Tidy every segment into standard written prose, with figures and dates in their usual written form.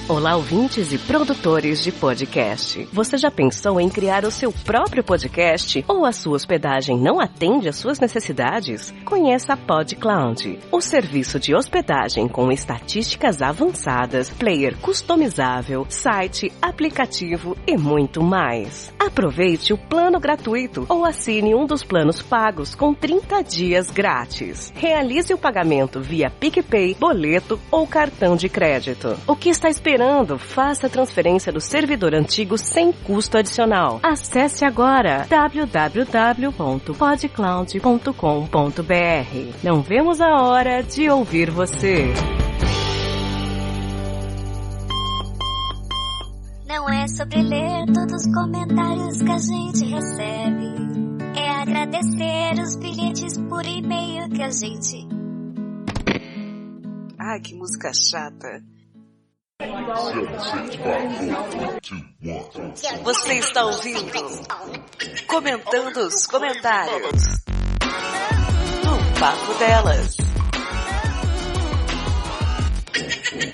Olá, ouvintes e produtores de podcast. Você já pensou em criar o seu próprio podcast ou a sua hospedagem não atende às suas necessidades? Conheça a PodCloud, o serviço de hospedagem com estatísticas avançadas, player customizável, site, aplicativo e muito mais. Aproveite o plano gratuito ou assine um dos planos pagos com 30 dias grátis. Realize o pagamento via PicPay, boleto ou cartão de crédito. O que está esperando? Faça a transferência do servidor antigo sem custo adicional. Acesse agora www.podcloud.com.br. Não vemos a hora de ouvir você. Não é sobre ler todos os comentários que a gente recebe. É agradecer os bilhetes por e-mail que a gente... Ai, que música chata. Você está ouvindo Comentando os Comentários no Papo Delas.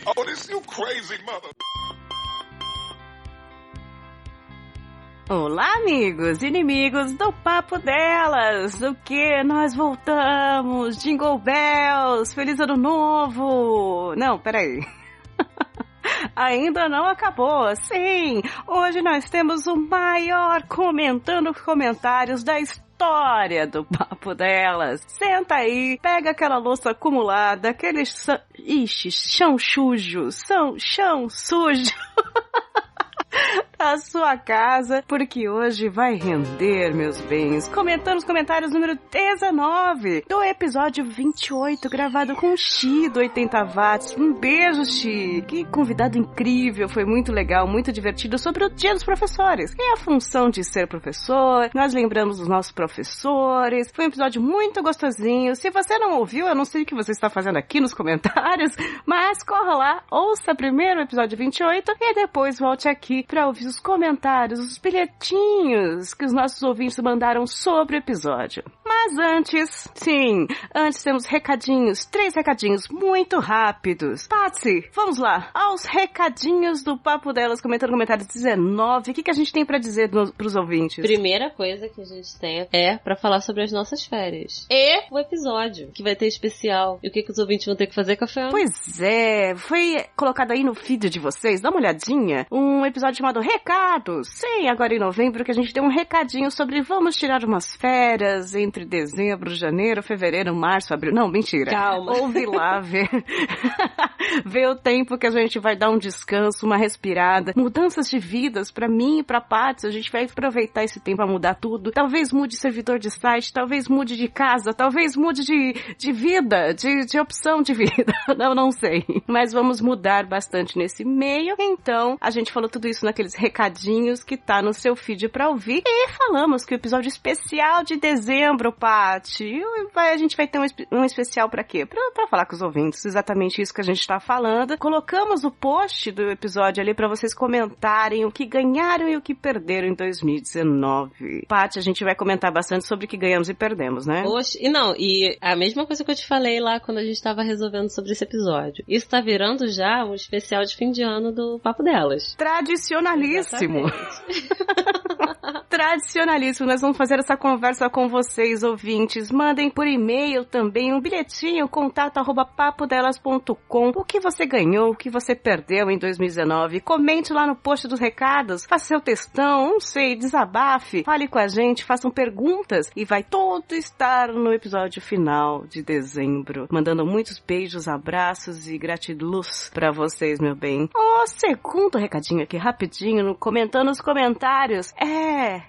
Oh, this you crazy mother. Olá, amigos e inimigos do Papo Delas. O que? Nós voltamos. Jingle Bells. Feliz Ano Novo. Não, peraí. Ainda não acabou, sim! Hoje nós temos o maior Comentando Comentários da história do Papo Delas. Senta aí, pega aquela louça acumulada, aquele chão sujo, chão sujo da sua casa, porque hoje vai render, meus bens. Comentando os comentários número 19 do episódio 28, gravado com o Xi do 80 watts. Um beijo, Xi! Que convidado incrível, foi muito legal, muito divertido, sobre o Dia dos Professores. E a função de ser professor, nós lembramos dos nossos professores. Foi um episódio muito gostosinho. Se você não ouviu, eu não sei o que você está fazendo aqui nos comentários, mas corra lá, ouça primeiro o episódio 28 e depois volte aqui para ouvir os comentários, os bilhetinhos que os nossos ouvintes mandaram sobre o episódio. Mas antes temos recadinhos, 3 recadinhos muito rápidos. Patsy, vamos lá, aos recadinhos do Papo Delas, comentando comentários 19, o que a gente tem pra dizer pros ouvintes? Primeira coisa que a gente tem é pra falar sobre as nossas férias. E o episódio, que vai ter especial. E o que os ouvintes vão ter que fazer, Café? Pois é, foi colocado aí no feed de vocês, dá uma olhadinha, um episódio chamado Recados. Sim, agora em novembro que a gente tem um recadinho sobre vamos tirar umas férias entre dezembro, janeiro, fevereiro, março, abril. Não, mentira. Calma. Ouve lá, ver o tempo que a gente vai dar um descanso, uma respirada, mudanças de vidas pra mim e pra Paty. A gente vai aproveitar esse tempo pra mudar tudo. Talvez mude servidor de site, talvez mude de casa, talvez mude de vida, de opção de vida. Não sei. Mas vamos mudar bastante nesse meio. Então, a gente falou tudo isso naqueles recadinhos que tá no seu feed pra ouvir. E falamos que o episódio especial de dezembro, Paty, a gente vai ter um especial pra quê? Pra falar com os ouvintes, exatamente isso que a gente tá falando. Colocamos o post do episódio ali pra vocês comentarem o que ganharam e o que perderam em 2019. Paty, a gente vai comentar bastante sobre o que ganhamos e perdemos, né? Oxe, e a mesma coisa que eu te falei lá quando a gente tava resolvendo sobre esse episódio. Isso tá virando já um especial de fim de ano do Papo Delas. Tradicionalíssimo. Tradicionalíssimo. Nós vamos fazer essa conversa com vocês, ouvintes. Mandem por e-mail também um bilhetinho, contato@papodelas.com. O que você ganhou, o que você perdeu em 2019. Comente lá no post dos recados, faça seu textão, não sei, desabafe, fale com a gente, façam perguntas e vai todo estar no episódio final de dezembro. Mandando muitos beijos, abraços e gratiluz pra vocês, meu bem. Segundo recadinho aqui, rapidinho, comentando os comentários.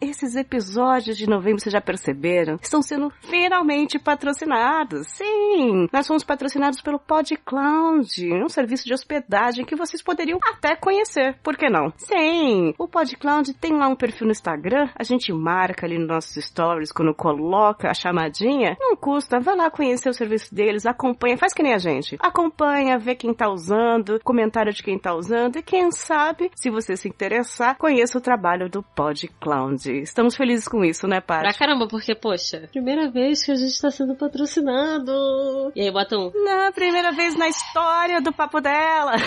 Esses episódios de novembro, vocês já perceberam, estão sendo finalmente patrocinados. Sim, nós fomos patrocinados pelo PodCloud, um serviço de hospedagem que vocês poderiam até conhecer, por que não? Sim, o PodCloud tem lá um perfil no Instagram, a gente marca ali nos nossos stories, quando coloca a chamadinha, não custa, vai lá conhecer o serviço deles, acompanha, faz que nem a gente, acompanha, vê quem tá usando, comentário de quem tá usando, e quem sabe, se você se interessar, conheça o trabalho do PodCloud. verdade. Estamos felizes com isso, né, Paty? Pra caramba, porque, poxa, primeira vez que a gente tá sendo patrocinado. E aí, bota um... Na primeira vez na história do Papo Delas.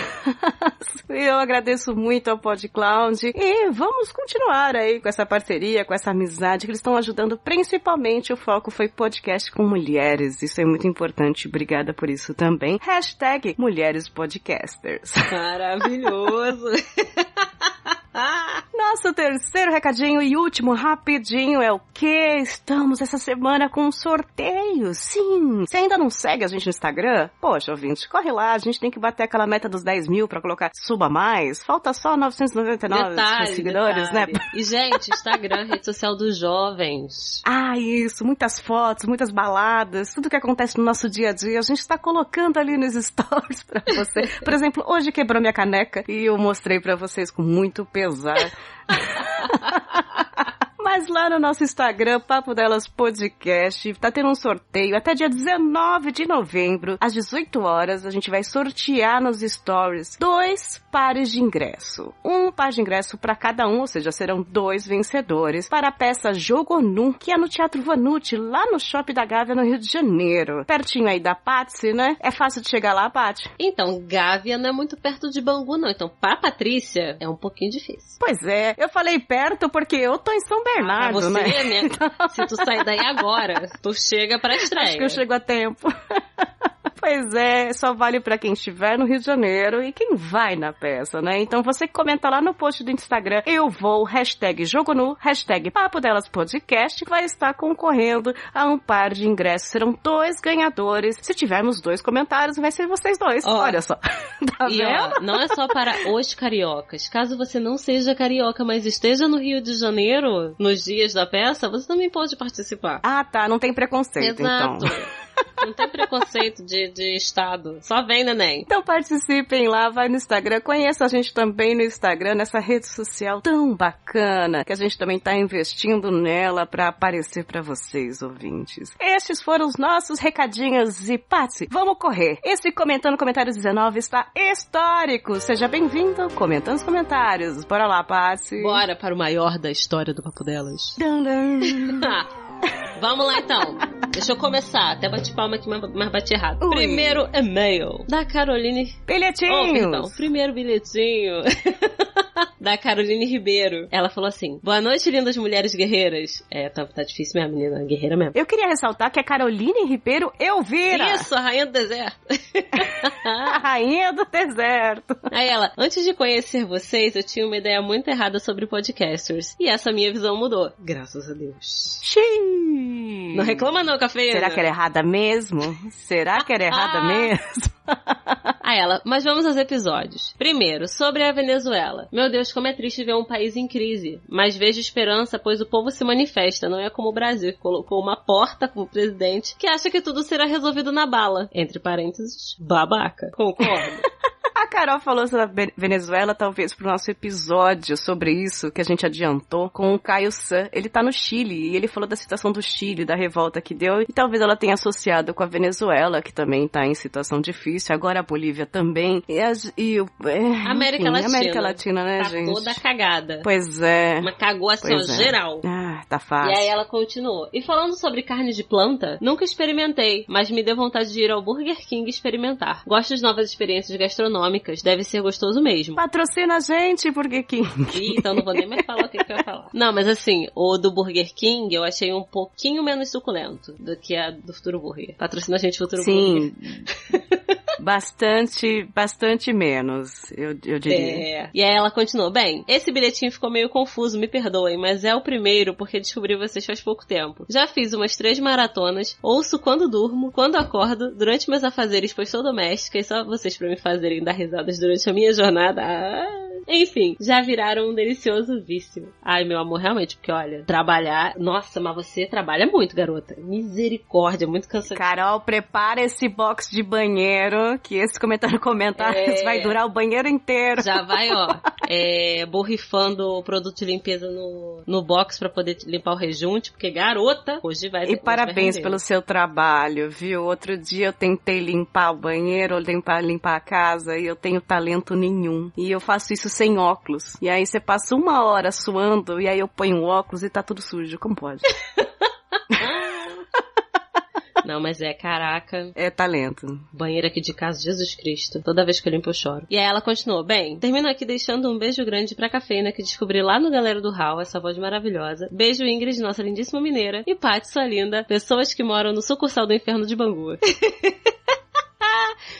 Eu agradeço muito ao PodCloud e vamos continuar aí com essa parceria, com essa amizade que eles estão ajudando. Principalmente o foco foi podcast com mulheres. Isso é muito importante. Obrigada por isso também. Hashtag Mulheres Podcasters. Maravilhoso. Nosso terceiro recadinho e último rapidinho é o que? Estamos essa semana com um sorteio. Sim! Se ainda não segue a gente no Instagram, poxa, ouvinte, corre lá. A gente tem que bater aquela meta dos 10 mil pra colocar suba mais. Falta só 999 seguidores, detalhe. né? E, gente, Instagram, rede social dos jovens. Ah, isso. Muitas fotos, muitas baladas, tudo que acontece no nosso dia a dia. A gente está colocando ali nos stories pra você. Por exemplo, hoje quebrou minha caneca e eu mostrei pra vocês com muito pesar. Mas lá no nosso Instagram, Papo Delas Podcast, tá tendo um sorteio até dia 19 de novembro, às 18 horas, a gente vai sortear nos stories 2 pares de ingresso. Um par de ingresso para cada um, ou seja, serão 2 vencedores para a peça Jogo Nu, que é no Teatro Vanucci, lá no Shopping da Gávea, no Rio de Janeiro. Pertinho aí da Patsy, né? É fácil de chegar lá, Paty? Então, Gávea não é muito perto de Bangu, não. Então, pra Patrícia, é um pouquinho difícil. Pois é, eu falei perto porque eu tô em São Bernardo, você, né? Se tu sair daí agora, tu chega pra estreia. Acho que eu chego a tempo. Pois é, só vale pra quem estiver no Rio de Janeiro e quem vai na peça, né? Então você que comenta lá no post do Instagram, eu vou, hashtag Jogo Nu, hashtag Papo Delas Podcast, vai estar concorrendo a um par de ingressos. Serão 2 ganhadores. Se tivermos 2 comentários, vai ser vocês 2. Olha só. Tá e vendo? Ó, não é só para os cariocas. Caso você não seja carioca, mas esteja no Rio de Janeiro, nos dias da peça, você também pode participar. Ah, tá. Não tem preconceito, Exato. então. Não tem preconceito de estado. Só vem, neném. Então participem lá, vai no Instagram. Conheça a gente também no Instagram, nessa rede social tão bacana, que a gente também tá investindo nela pra aparecer pra vocês, ouvintes. Estes foram os nossos recadinhos e, Patsy, vamos correr. Esse Comentando Comentários 19 está histórico. Seja bem-vindo, comentando os comentários. Bora lá, Patsy. Bora para o maior da história do Papo Delas. Dun, dun. Vamos lá, então. Deixa eu começar. Até bati palma aqui, mas bati errado. Ui. Primeiro e-mail da Caroline... Bilhetinhos! Oh, perdão. Primeiro bilhetinho... da Caroline Ribeiro. Ela falou assim: boa noite, lindas mulheres guerreiras. Tá difícil mesmo, menina. Guerreira mesmo. Eu queria ressaltar que a Caroline Ribeiro Elvira. Isso, a rainha do deserto. A rainha do deserto. Aí ela: antes de conhecer vocês, eu tinha uma ideia muito errada sobre podcasters. E essa minha visão mudou. Graças a Deus. Xiii. Não reclama não, cafeína. Será que era errada mesmo? Será que era errada mesmo? Aí ela: mas vamos aos episódios. Primeiro, sobre a Venezuela. Meu Deus, como é triste ver um país em crise. Mas vejo esperança, pois o povo se manifesta. Não é como o Brasil, que colocou uma porta como presidente, que acha que tudo será resolvido na bala. Entre parênteses, babaca. Concordo. A Carol falou sobre a Venezuela, talvez pro nosso episódio sobre isso, que a gente adiantou, com o Caio San. Ele tá no Chile, e ele falou da situação do Chile, da revolta que deu, e talvez ela tenha associado com a Venezuela, que também tá em situação difícil, agora a Bolívia também, América Latina, né, tá gente? Toda cagada. Pois é. Uma cagou assim, ó, geral. Ah, tá fácil. E aí ela continuou: e falando sobre carne de planta, nunca experimentei, mas me deu vontade de ir ao Burger King experimentar. Gosto de novas experiências gastronômicas, deve ser gostoso mesmo. Patrocina a gente, Burger King. Ih, então não vou nem mais falar o que eu ia falar. Não, mas assim, o do Burger King eu achei um pouquinho menos suculento do que a do Futuro Burger. Patrocina a gente, Futuro Burger. Sim. Bastante menos, eu diria. E aí ela continuou: bem, esse bilhetinho ficou meio confuso, me perdoem, mas é o primeiro porque descobri vocês faz pouco tempo. Já fiz umas 3 maratonas, ouço quando durmo, quando acordo, durante meus afazeres, pois sou doméstica, e só vocês pra me fazerem dar risadas durante a minha jornada. Enfim, já viraram um delicioso vício. Ai, meu amor, realmente, porque olha, trabalhar... Nossa, mas você trabalha muito, garota. Misericórdia, muito cansativo. Carol, prepara esse box de banheiro, que esse comentário vai durar o banheiro inteiro. Já vai, ó, borrifando o produto de limpeza no box pra poder limpar o rejunte, porque garota, hoje vai... E parabéns pelo seu trabalho, viu? Outro dia eu tentei limpar o banheiro, limpar a casa, e eu tenho talento nenhum. E eu faço isso sem óculos. E aí você passa 1 hora suando, e aí eu ponho o óculos e tá tudo sujo. Como pode? Não, mas caraca. É talento. Banheiro aqui de casa, Jesus Cristo. Toda vez que eu limpo eu choro. E aí ela continuou. Bem, termino aqui deixando um beijo grande pra Cafeína, que descobri lá no Galera do Hall, essa voz maravilhosa. Beijo, Ingrid, nossa lindíssima mineira. E Paty, sua linda. Pessoas que moram no sucursal do Inferno de Bangu.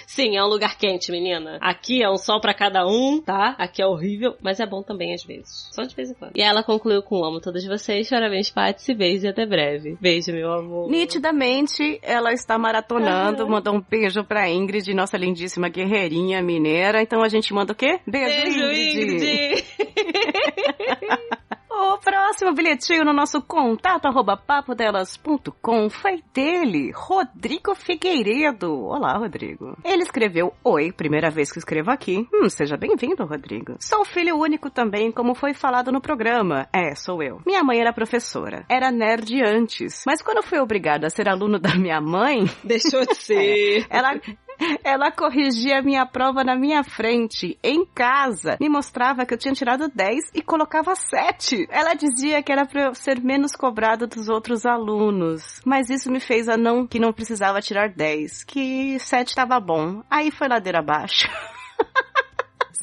Sim, é um lugar quente, menina. Aqui é um sol pra cada um, tá? Aqui é horrível, mas é bom também às vezes. Só de vez em quando. E ela concluiu com amo todos vocês. Parabéns, Paty, beijo e até breve. Beijo, meu amor. Nitidamente, ela está maratonando. Mandou um beijo pra Ingrid, nossa lindíssima guerreirinha mineira. Então a gente manda o quê? Beijo, Ingrid! O próximo bilhetinho no nosso contato@papodelas.com foi dele, Rodrigo Figueiredo. Olá, Rodrigo. Ele escreveu: Oi, primeira vez que escrevo aqui. Seja bem-vindo, Rodrigo. Sou filho único também, como foi falado no programa. Sou eu. Minha mãe era professora. Era nerd antes, mas quando fui obrigada a ser aluno da minha mãe... Deixou de ser. Ela corrigia a minha prova na minha frente, em casa. Me mostrava que eu tinha tirado 10 e colocava 7. Ela dizia que era pra eu ser menos cobrada dos outros alunos. Mas isso me fez que não precisava tirar 10, que 7 tava bom. Aí foi ladeira abaixo.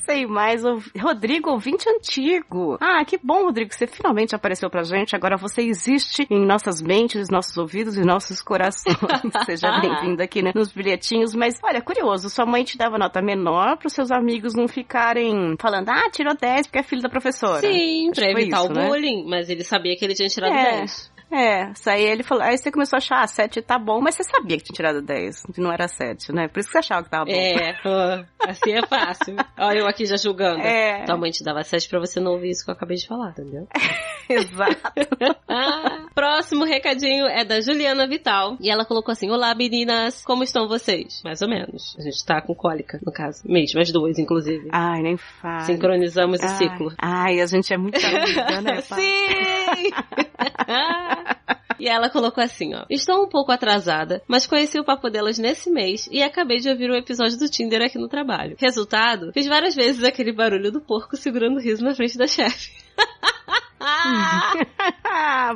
Sei mais, Rodrigo, ouvinte antigo. Que bom, Rodrigo, que você finalmente apareceu pra gente. Agora você existe em nossas mentes, nossos ouvidos e nossos corações. Seja bem-vindo aqui, né, nos bilhetinhos. Mas, olha, curioso, sua mãe te dava nota menor pros seus amigos não ficarem falando, tirou 10 porque é filho da professora. Sim, pra evitar isso, o bullying, né? Mas ele sabia que ele tinha tirado 10. Isso aí ele falou, aí você começou a achar, 7 tá bom, mas você sabia que tinha tirado 10, não era 7, né? Por isso que você achava que tava bom. Assim é fácil. Olha eu aqui já julgando. Tua mãe te dava 7 pra você não ouvir isso que eu acabei de falar, entendeu? Exato. Próximo recadinho é da Juliana Vital, e ela colocou assim, olá meninas, como estão vocês? Mais ou menos. A gente tá com cólica, no caso. Mesmo, as duas, inclusive. Nem faz. Sincronizamos o ciclo. A gente é muito amiga, né, pai? Sim! E ela colocou assim, estou um pouco atrasada, mas conheci o Papo Delas nesse mês e acabei de ouvir um episódio do Tinder aqui no trabalho. Resultado, fiz várias vezes aquele barulho do porco segurando o riso na frente da chefe.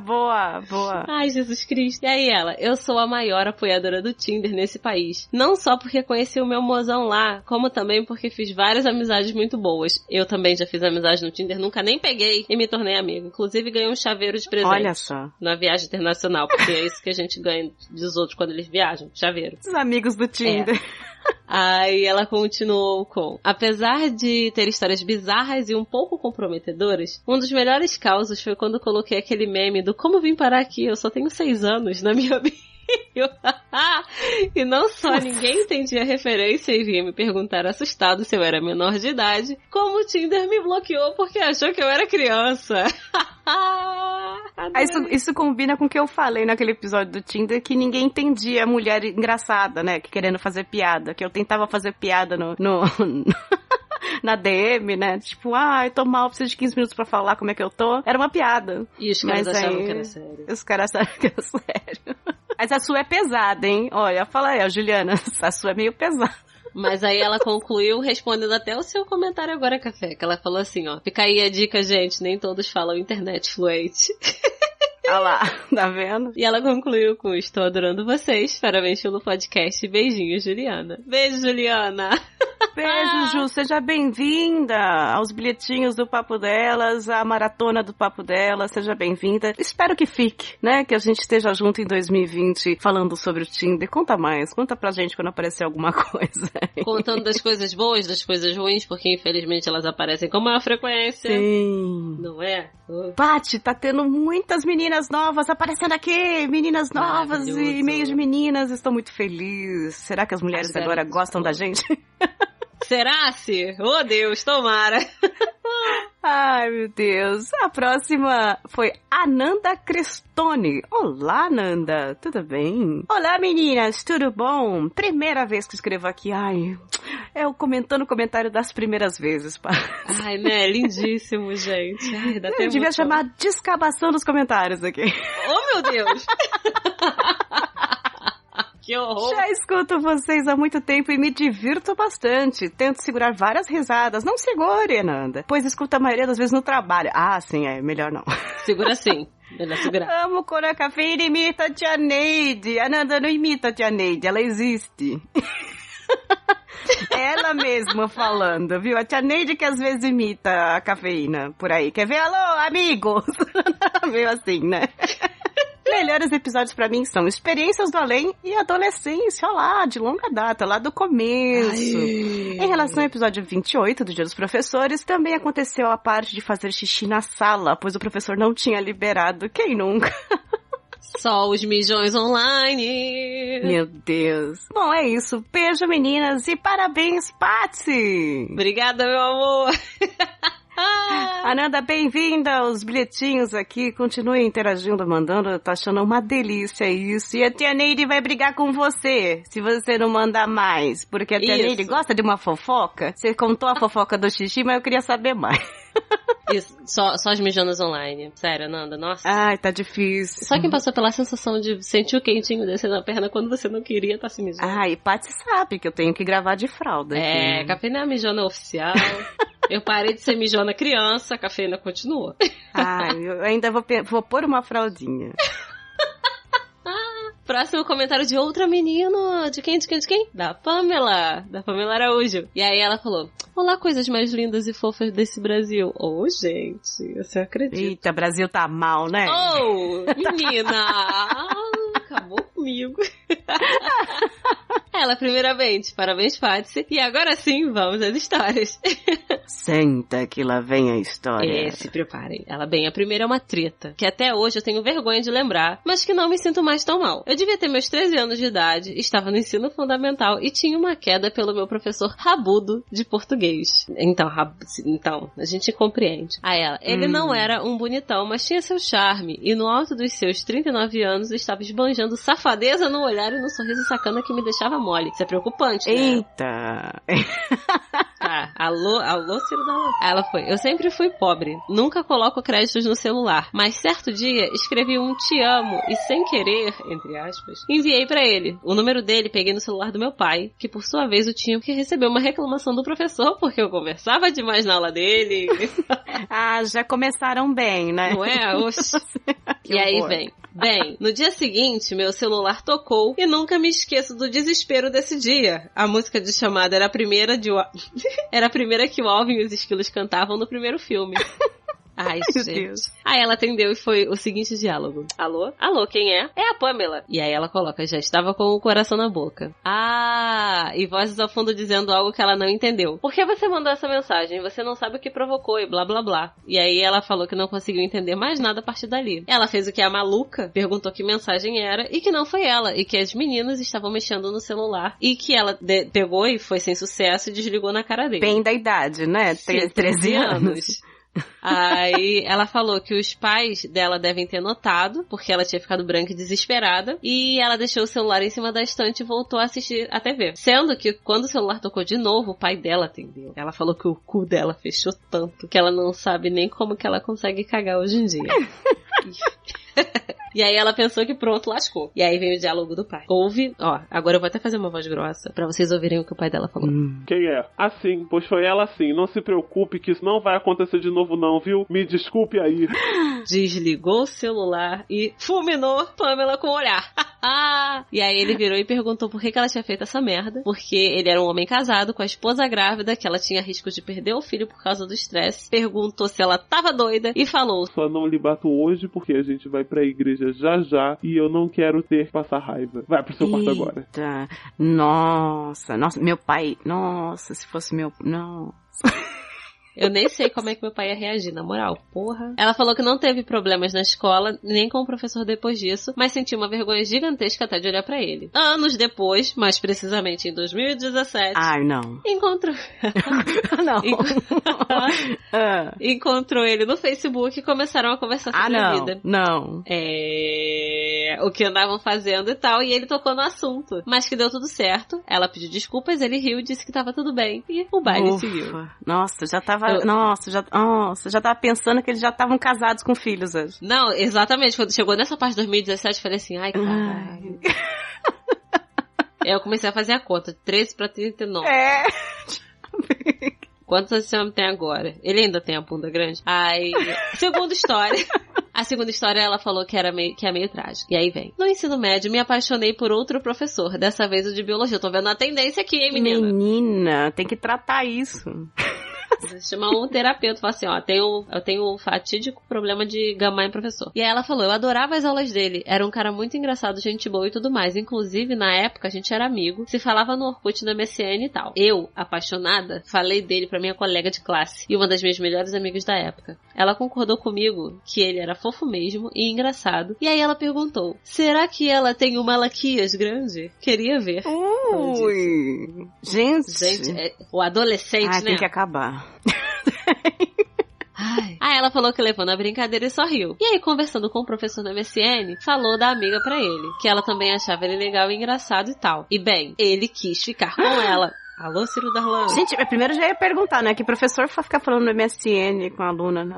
Boa. Ai, Jesus Cristo. E aí ela, eu sou a maior apoiadora do Tinder nesse país. Não só porque conheci o meu mozão lá, como também porque fiz várias amizades muito boas. Eu também já fiz amizade no Tinder, nunca nem peguei e me tornei amigo. Inclusive ganhei um chaveiro de presente. Olha só. Na viagem internacional, porque é isso que a gente ganha dos outros quando eles viajam, chaveiro. Os amigos do Tinder. Aí ela continuou com: apesar de ter histórias bizarras e um pouco comprometedoras, um dos melhores causos foi quando coloquei aquele meme do como vim parar aqui, eu só tenho 6 anos na minha bio. E não só ninguém entendia a referência e vinha me perguntar assustado se eu era menor de idade, como o Tinder me bloqueou porque achou que eu era criança. Isso combina com o que eu falei naquele episódio do Tinder, que ninguém entendia a mulher engraçada, né, que querendo fazer piada, que eu tentava fazer piada na DM, né? Tipo, eu tô mal, preciso de 15 minutos pra falar como é que eu tô. Era uma piada. E os caras achavam que era sério. Os caras achavam que era sério. Mas a sua é pesada, hein? Olha, fala aí, Juliana, a sua é meio pesada. Mas aí ela concluiu respondendo até o seu comentário agora, Café, que ela falou assim, fica aí a dica, gente, nem todos falam internet fluente. Olha lá, tá vendo? E ela concluiu com: estou adorando vocês, parabéns pelo podcast, beijinhos, Juliana. Beijo, Juliana! Beijo, Ju, seja bem-vinda aos bilhetinhos do Papo Delas, à maratona do Papo Delas, seja bem-vinda. Espero que fique, né, que a gente esteja junto em 2020 falando sobre o Tinder. Conta pra gente quando aparecer alguma coisa. Contando das coisas boas, das coisas ruins, porque infelizmente elas aparecem com maior frequência. Sim. Não é? Paty, tá tendo muitas meninas novas aparecendo aqui, meninas novas e e-mails de meninas, estou muito feliz. Será que as mulheres agora gostam da gente? Será-se? Oh, Deus, tomara. Ai, meu Deus. A próxima foi Ananda Crestone. Olá, Ananda. Tudo bem? Olá, meninas. Tudo bom? Primeira vez que escrevo aqui. Ai, É o comentando o comentário das primeiras vezes, pá. Ai, né? Lindíssimo, gente. Ai, dá até Eu devia emoção. chamar descabação dos comentários aqui. Oh, meu Deus! Que horror! Já escuto vocês há muito tempo e me divirto bastante. Tento segurar várias risadas. Não segure, Ananda, pois escuto a maioria das vezes no trabalho. Ah, sim, é melhor não. Segura sim. Melhor segurar. Amo Cora Cafeína, imita a tia Neide. Ananda não imita a tia Neide, ela existe. Ela mesma falando, viu? A tia Neide que às vezes imita a Cafeína por aí. Quer ver? Alô, amigos? Meio assim, né? Melhores episódios pra mim são Experiências do Além e Adolescência, lá, de longa data, lá do começo. Ai. Em relação ao episódio 28 do Dia dos Professores, também aconteceu a parte de fazer xixi na sala, pois o professor não tinha liberado. Quem nunca? Só os mijões online. Meu Deus. Bom, é isso. Beijo, meninas, e parabéns, Patsy! Obrigada, meu amor. Ananda, bem-vinda aos bilhetinhos aqui. Continue interagindo, mandando. Tá achando uma delícia isso. E a tia Neide vai brigar com você, se você não mandar mais. Porque a tia Neide gosta de uma fofoca. Você contou a fofoca do xixi, mas eu queria saber mais. Isso, só as mijonas online. Sério, Ananda, nossa. Ai, tá difícil. Só quem passou pela sensação de sentir o quentinho descer na perna quando você não queria tá se mijando. Ai, Paty sabe que eu tenho que gravar de fralda. É, aqui. Cafeína é a mijona oficial. Eu parei de ser mijona criança, a Cafeína continua. Ai, eu ainda vou pôr uma fraldinha. Próximo comentário de outra menina. De quem? Da Pamela Araújo. E aí ela falou: olá, coisas mais lindas e fofas desse Brasil. Oh, gente, você acredita? Eita, Brasil tá mal, né? Oh, menina! Acabou comigo. Ela, primeiramente, parabéns, Patsy. E agora sim, vamos às histórias. Senta que lá vem a história. Se preparem. Ela, bem, a primeira é uma treta, que até hoje eu tenho vergonha de lembrar, mas que não me sinto mais tão mal. Eu devia ter meus 13 anos de idade, estava no ensino fundamental e tinha uma queda pelo meu professor rabudo de português. Então, a gente compreende. A ela, ele não era um bonitão, mas tinha seu charme, e no alto dos seus 39 anos estava esbanjando safadeza no olhar e no sorriso sacana que me deixava mole. Isso é preocupante, né? Eita! Tá, alô, Ciro da Alô. Ela foi: eu sempre fui pobre, nunca coloco créditos no celular, mas certo dia escrevi um te amo e sem querer, entre aspas, enviei pra ele. O número dele peguei no celular do meu pai, que por sua vez o tinha que receber uma reclamação do professor porque eu conversava demais na aula dele. Ah, já começaram bem, né? Não é? Oxi. E aí vem. Bem, no dia seguinte, meu celular tocou e nunca me esqueço do desespero desse dia. A música de chamada era a primeira que o Alvin e os Esquilos cantavam no primeiro filme. Ai, meu gente. Deus. Aí ela atendeu e foi o seguinte diálogo: alô? Alô, quem é? É a Pamela. E aí ela coloca: já estava com o coração na boca. Ah, e vozes ao fundo dizendo algo que ela não entendeu. Por que você mandou essa mensagem? Você não sabe o que provocou e blá blá blá. E aí ela falou que não conseguiu entender mais nada a partir dali. Ela fez o que a maluca, perguntou que mensagem era e que não foi ela, e que as meninas estavam mexendo no celular e que ela pegou e foi sem sucesso e desligou na cara dele. Bem da idade, né? 13 anos. Aí ela falou que os pais dela devem ter notado, porque ela tinha ficado branca e desesperada, e ela deixou o celular em cima da estante e voltou a assistir a TV. Sendo que quando o celular tocou de novo, o pai dela atendeu. Ela falou que o cu dela fechou tanto que ela não sabe nem como que ela consegue cagar hoje em dia. E aí ela pensou que pronto, lascou. E aí vem o diálogo do pai. Ouve, ó, agora eu vou até fazer uma voz grossa pra vocês ouvirem o que o pai dela falou. Quem é? Assim, pois foi ela assim. Não se preocupe que isso não vai acontecer de novo não, viu? Me desculpe aí. Desligou o celular e fulminou Pamela com o olhar. E aí ele virou e perguntou por que ela tinha feito essa merda. Porque ele era um homem casado com a esposa grávida, que ela tinha risco de perder o filho por causa do estresse. Perguntou se ela tava doida e falou: só não lhe bato hoje porque a gente vai pra igreja já e eu não quero ter que passar raiva. Vai pro seu quarto agora. Nossa, meu pai. Nossa, se fosse meu. Nossa. Eu nem sei como é que meu pai ia reagir, na moral, porra. Ela falou que não teve problemas na escola, nem com o professor depois disso, mas sentiu uma vergonha gigantesca até de olhar pra ele. Anos depois, mais precisamente em 2017... Ai, não. Encontrou... Não. Encontrou ele no Facebook e começaram a conversar sobre a vida. Não. O que andavam fazendo e tal, e ele tocou no assunto. Mas que deu tudo certo. Ela pediu desculpas, ele riu e disse que tava tudo bem. E o baile seguiu. Nossa, já tava pensando que eles já estavam casados com filhos hoje. Não, exatamente. Quando chegou nessa parte de 2017, eu falei assim, ai, caralho. Eu comecei a fazer a conta. 13 pra 39. Quantos esse homem tem agora? Ele ainda tem a bunda grande? Aí, segunda história. A segunda história, ela falou que é meio trágico. E aí vem. No ensino médio, me apaixonei por outro professor. Dessa vez o de biologia. Eu tô vendo a tendência aqui, hein, menina? Menina, tem que tratar isso. Chamar um terapeuta e falar assim, ó, eu tenho um fatídico problema de gamar em professor. E aí ela falou, eu adorava as aulas dele, era um cara muito engraçado, gente boa e tudo mais. Inclusive, na época, a gente era amigo, se falava no Orkut, na MSN e tal. Eu, apaixonada, falei dele pra minha colega de classe e uma das minhas melhores amigas da época. Ela concordou comigo que ele era fofo mesmo e engraçado. E aí ela perguntou, será que ela tem um Malaquias grande? Queria ver. Ui! Gente, o adolescente, né? Tem que acabar. Aí ela falou que levou na brincadeira e sorriu. E aí, conversando com o professor da MSN, falou da amiga pra ele, que ela também achava ele legal e engraçado e tal. E bem, ele quis ficar com ela. Alô, Ciro Darlan. Gente, primeiro já ia perguntar, né? Que professor vai ficar falando no MSN com a aluna, né?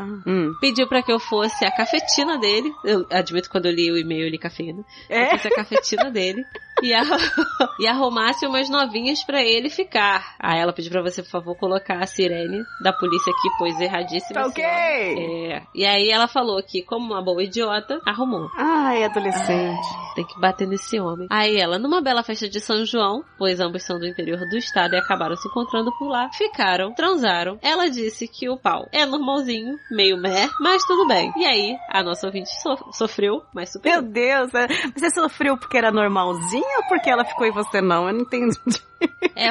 Pediu pra que eu fosse a cafetina dele. Eu admito que quando eu li o e-mail, eu li cafeína. Eu fosse a cafetina dele. E arrumasse umas novinhas pra ele ficar. Aí ela pediu pra você, por favor, colocar a sirene da polícia aqui, pois erradíssima. Ok. E aí ela falou que, como uma boa idiota, arrumou. Ai, adolescente. Tem que bater nesse homem. Aí ela, numa bela festa de São João, pois ambos são do interior do estado e acabaram se encontrando por lá, ficaram, transaram. Ela disse que o pau é normalzinho, meio meh, mas tudo bem. E aí, a nossa ouvinte sofreu, mas superou. Meu Deus, você sofreu porque era normalzinho ou porque ela ficou e você não? Eu não entendi.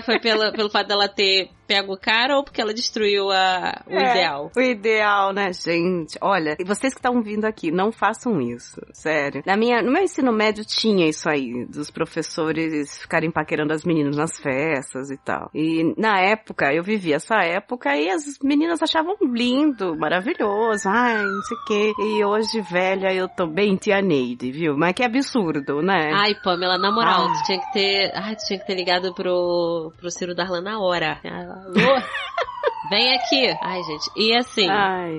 Foi pelo fato dela ter pego o cara ou porque ela destruiu o ideal? O ideal, né, gente? Olha, e vocês que estão vindo aqui, não façam isso, sério. No meu ensino médio tinha isso aí, dos professores ficarem paquerando as meninas nas festas e tal. E na época, eu vivi essa época e as meninas achavam lindo, maravilhoso, ai, não sei o quê. E hoje, velha, eu tô bem tia Neide, viu? Mas que absurdo, né? Ai, Pamela, na moral, tu tinha que ter ligado pro Ciro Darlan na hora. Alô? Vem aqui. Ai, gente. E assim,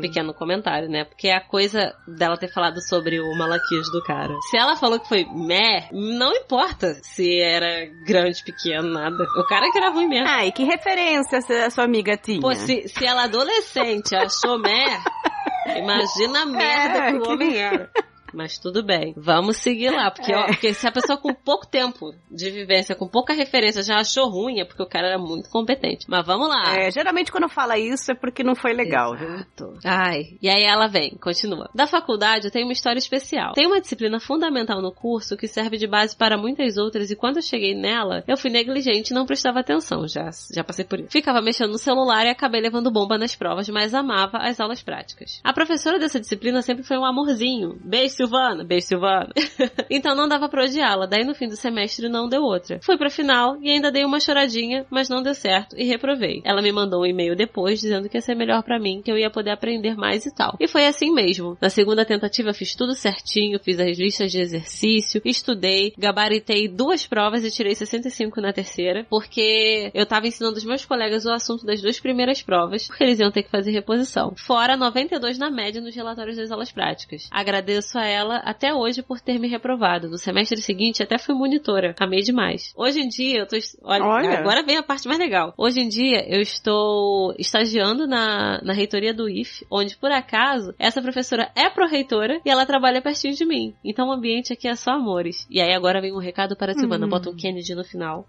pequeno comentário, né? Porque a coisa dela ter falado sobre o Malaquias do cara. Se ela falou que foi meh, não importa se era grande, pequeno, nada. O cara que era ruim mesmo. Ai, que referência a sua amiga tinha? Pô, se ela adolescente achou meh, imagina a merda que o homem era. Mas tudo bem, vamos seguir lá, porque se a pessoa com pouco tempo de vivência, com pouca referência já achou ruim, é porque o cara era muito competente. Mas vamos lá. Geralmente quando fala isso é porque não foi legal. Exato. Ai, e aí ela vem, continua. Da faculdade eu tenho uma história especial. Tem uma disciplina fundamental no curso que serve de base para muitas outras e quando eu cheguei nela, eu fui negligente e não prestava atenção, já passei por isso. Ficava mexendo no celular e acabei levando bomba nas provas, mas amava as aulas práticas. A professora dessa disciplina sempre foi um amorzinho. Beijo, Silvana. Então não dava pra odiá-la, daí no fim do semestre não deu outra. Fui pra final e ainda dei uma choradinha, mas não deu certo e reprovei. Ela me mandou um e-mail depois dizendo que ia ser melhor pra mim, que eu ia poder aprender mais e tal. E foi assim mesmo. Na segunda tentativa fiz tudo certinho, fiz as listas de exercício, estudei, gabaritei 2 provas e tirei 65 na terceira, porque eu tava ensinando os meus colegas o assunto das 2 primeiras provas, porque eles iam ter que fazer reposição. Fora 92 na média nos relatórios das aulas práticas. Agradeço a ela até hoje por ter me reprovado. No semestre seguinte até fui monitora. Amei demais. Hoje em dia eu tô... Olha, agora vem a parte mais legal. Hoje em dia eu estou estagiando na reitoria do IF, onde por acaso essa professora é pró-reitora e ela trabalha pertinho de mim. Então o ambiente aqui é só amores. E aí agora vem um recado para a Silvana. Bota um Kennedy no final.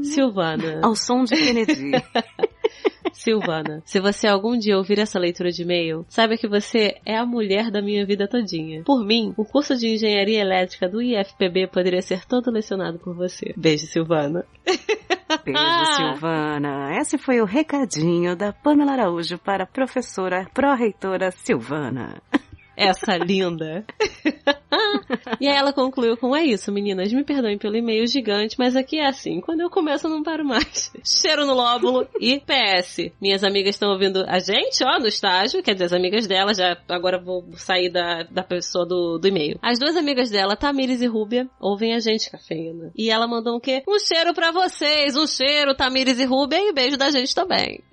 Silvana. Ao som de Kennedy. Silvana, se você algum dia ouvir essa leitura de e-mail, saiba que você é a mulher da minha vida todinha. Por mim, o curso de engenharia elétrica do IFPB poderia ser todo lecionado por você. Beijo, Silvana. Beijo, Silvana. Esse foi o recadinho da Pamela Araújo para a professora pró-reitora Silvana. Essa linda. E aí ela concluiu com: é isso, meninas, me perdoem pelo e-mail gigante, mas aqui é assim, quando eu começo eu não paro mais. Cheiro no lóbulo. E PS, minhas amigas estão ouvindo a gente, ó, no estágio, quer dizer, as amigas dela, já agora vou sair da pessoa do e-mail. As duas amigas dela, Tamires e Rúbia, ouvem a gente, cafeína. E ela mandou o quê? Um cheiro pra vocês, um cheiro, Tamires e Rúbia, e beijo da gente também.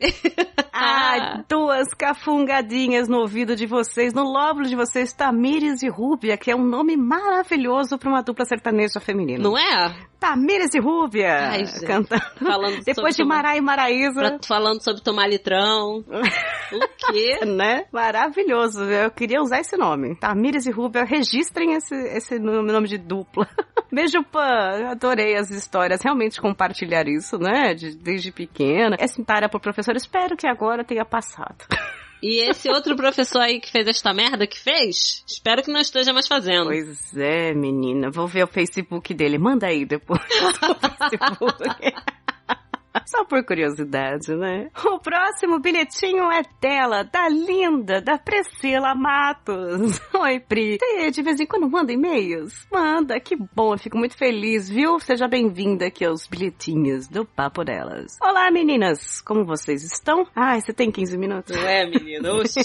Duas cafungadinhas no ouvido de vocês, no lóbulo de vocês, Tamires e Rúbia, que é um nome maravilhoso pra uma dupla sertaneja feminina. Não é? Tamires e Rúbia. Ai, gente, cantando. Falando depois de Mará e Maraísa. Falando sobre tomar litrão. O quê? Né? Maravilhoso. Eu queria usar esse nome. Tamires e Rúbia, registrem esse nome de dupla. Beijo, Pan. Adorei as histórias. Realmente compartilhar isso, né? Desde pequena. Essa tarefa pro professor, espero que agora tenha passado. E esse outro professor aí que fez esta merda que fez, espero que não esteja mais fazendo. Pois é, menina. Vou ver o Facebook dele. Manda aí depois o Facebook. Só por curiosidade, né? O próximo bilhetinho é dela, da linda, da Priscila Matos. Oi, Pri. Você de vez em quando manda e-mails? Manda, que bom, eu fico muito feliz, viu? Seja bem-vinda aqui aos bilhetinhos do Papo Delas. Olá, meninas, como vocês estão? Ai, você tem 15 minutos? Não é, menina? Oxi.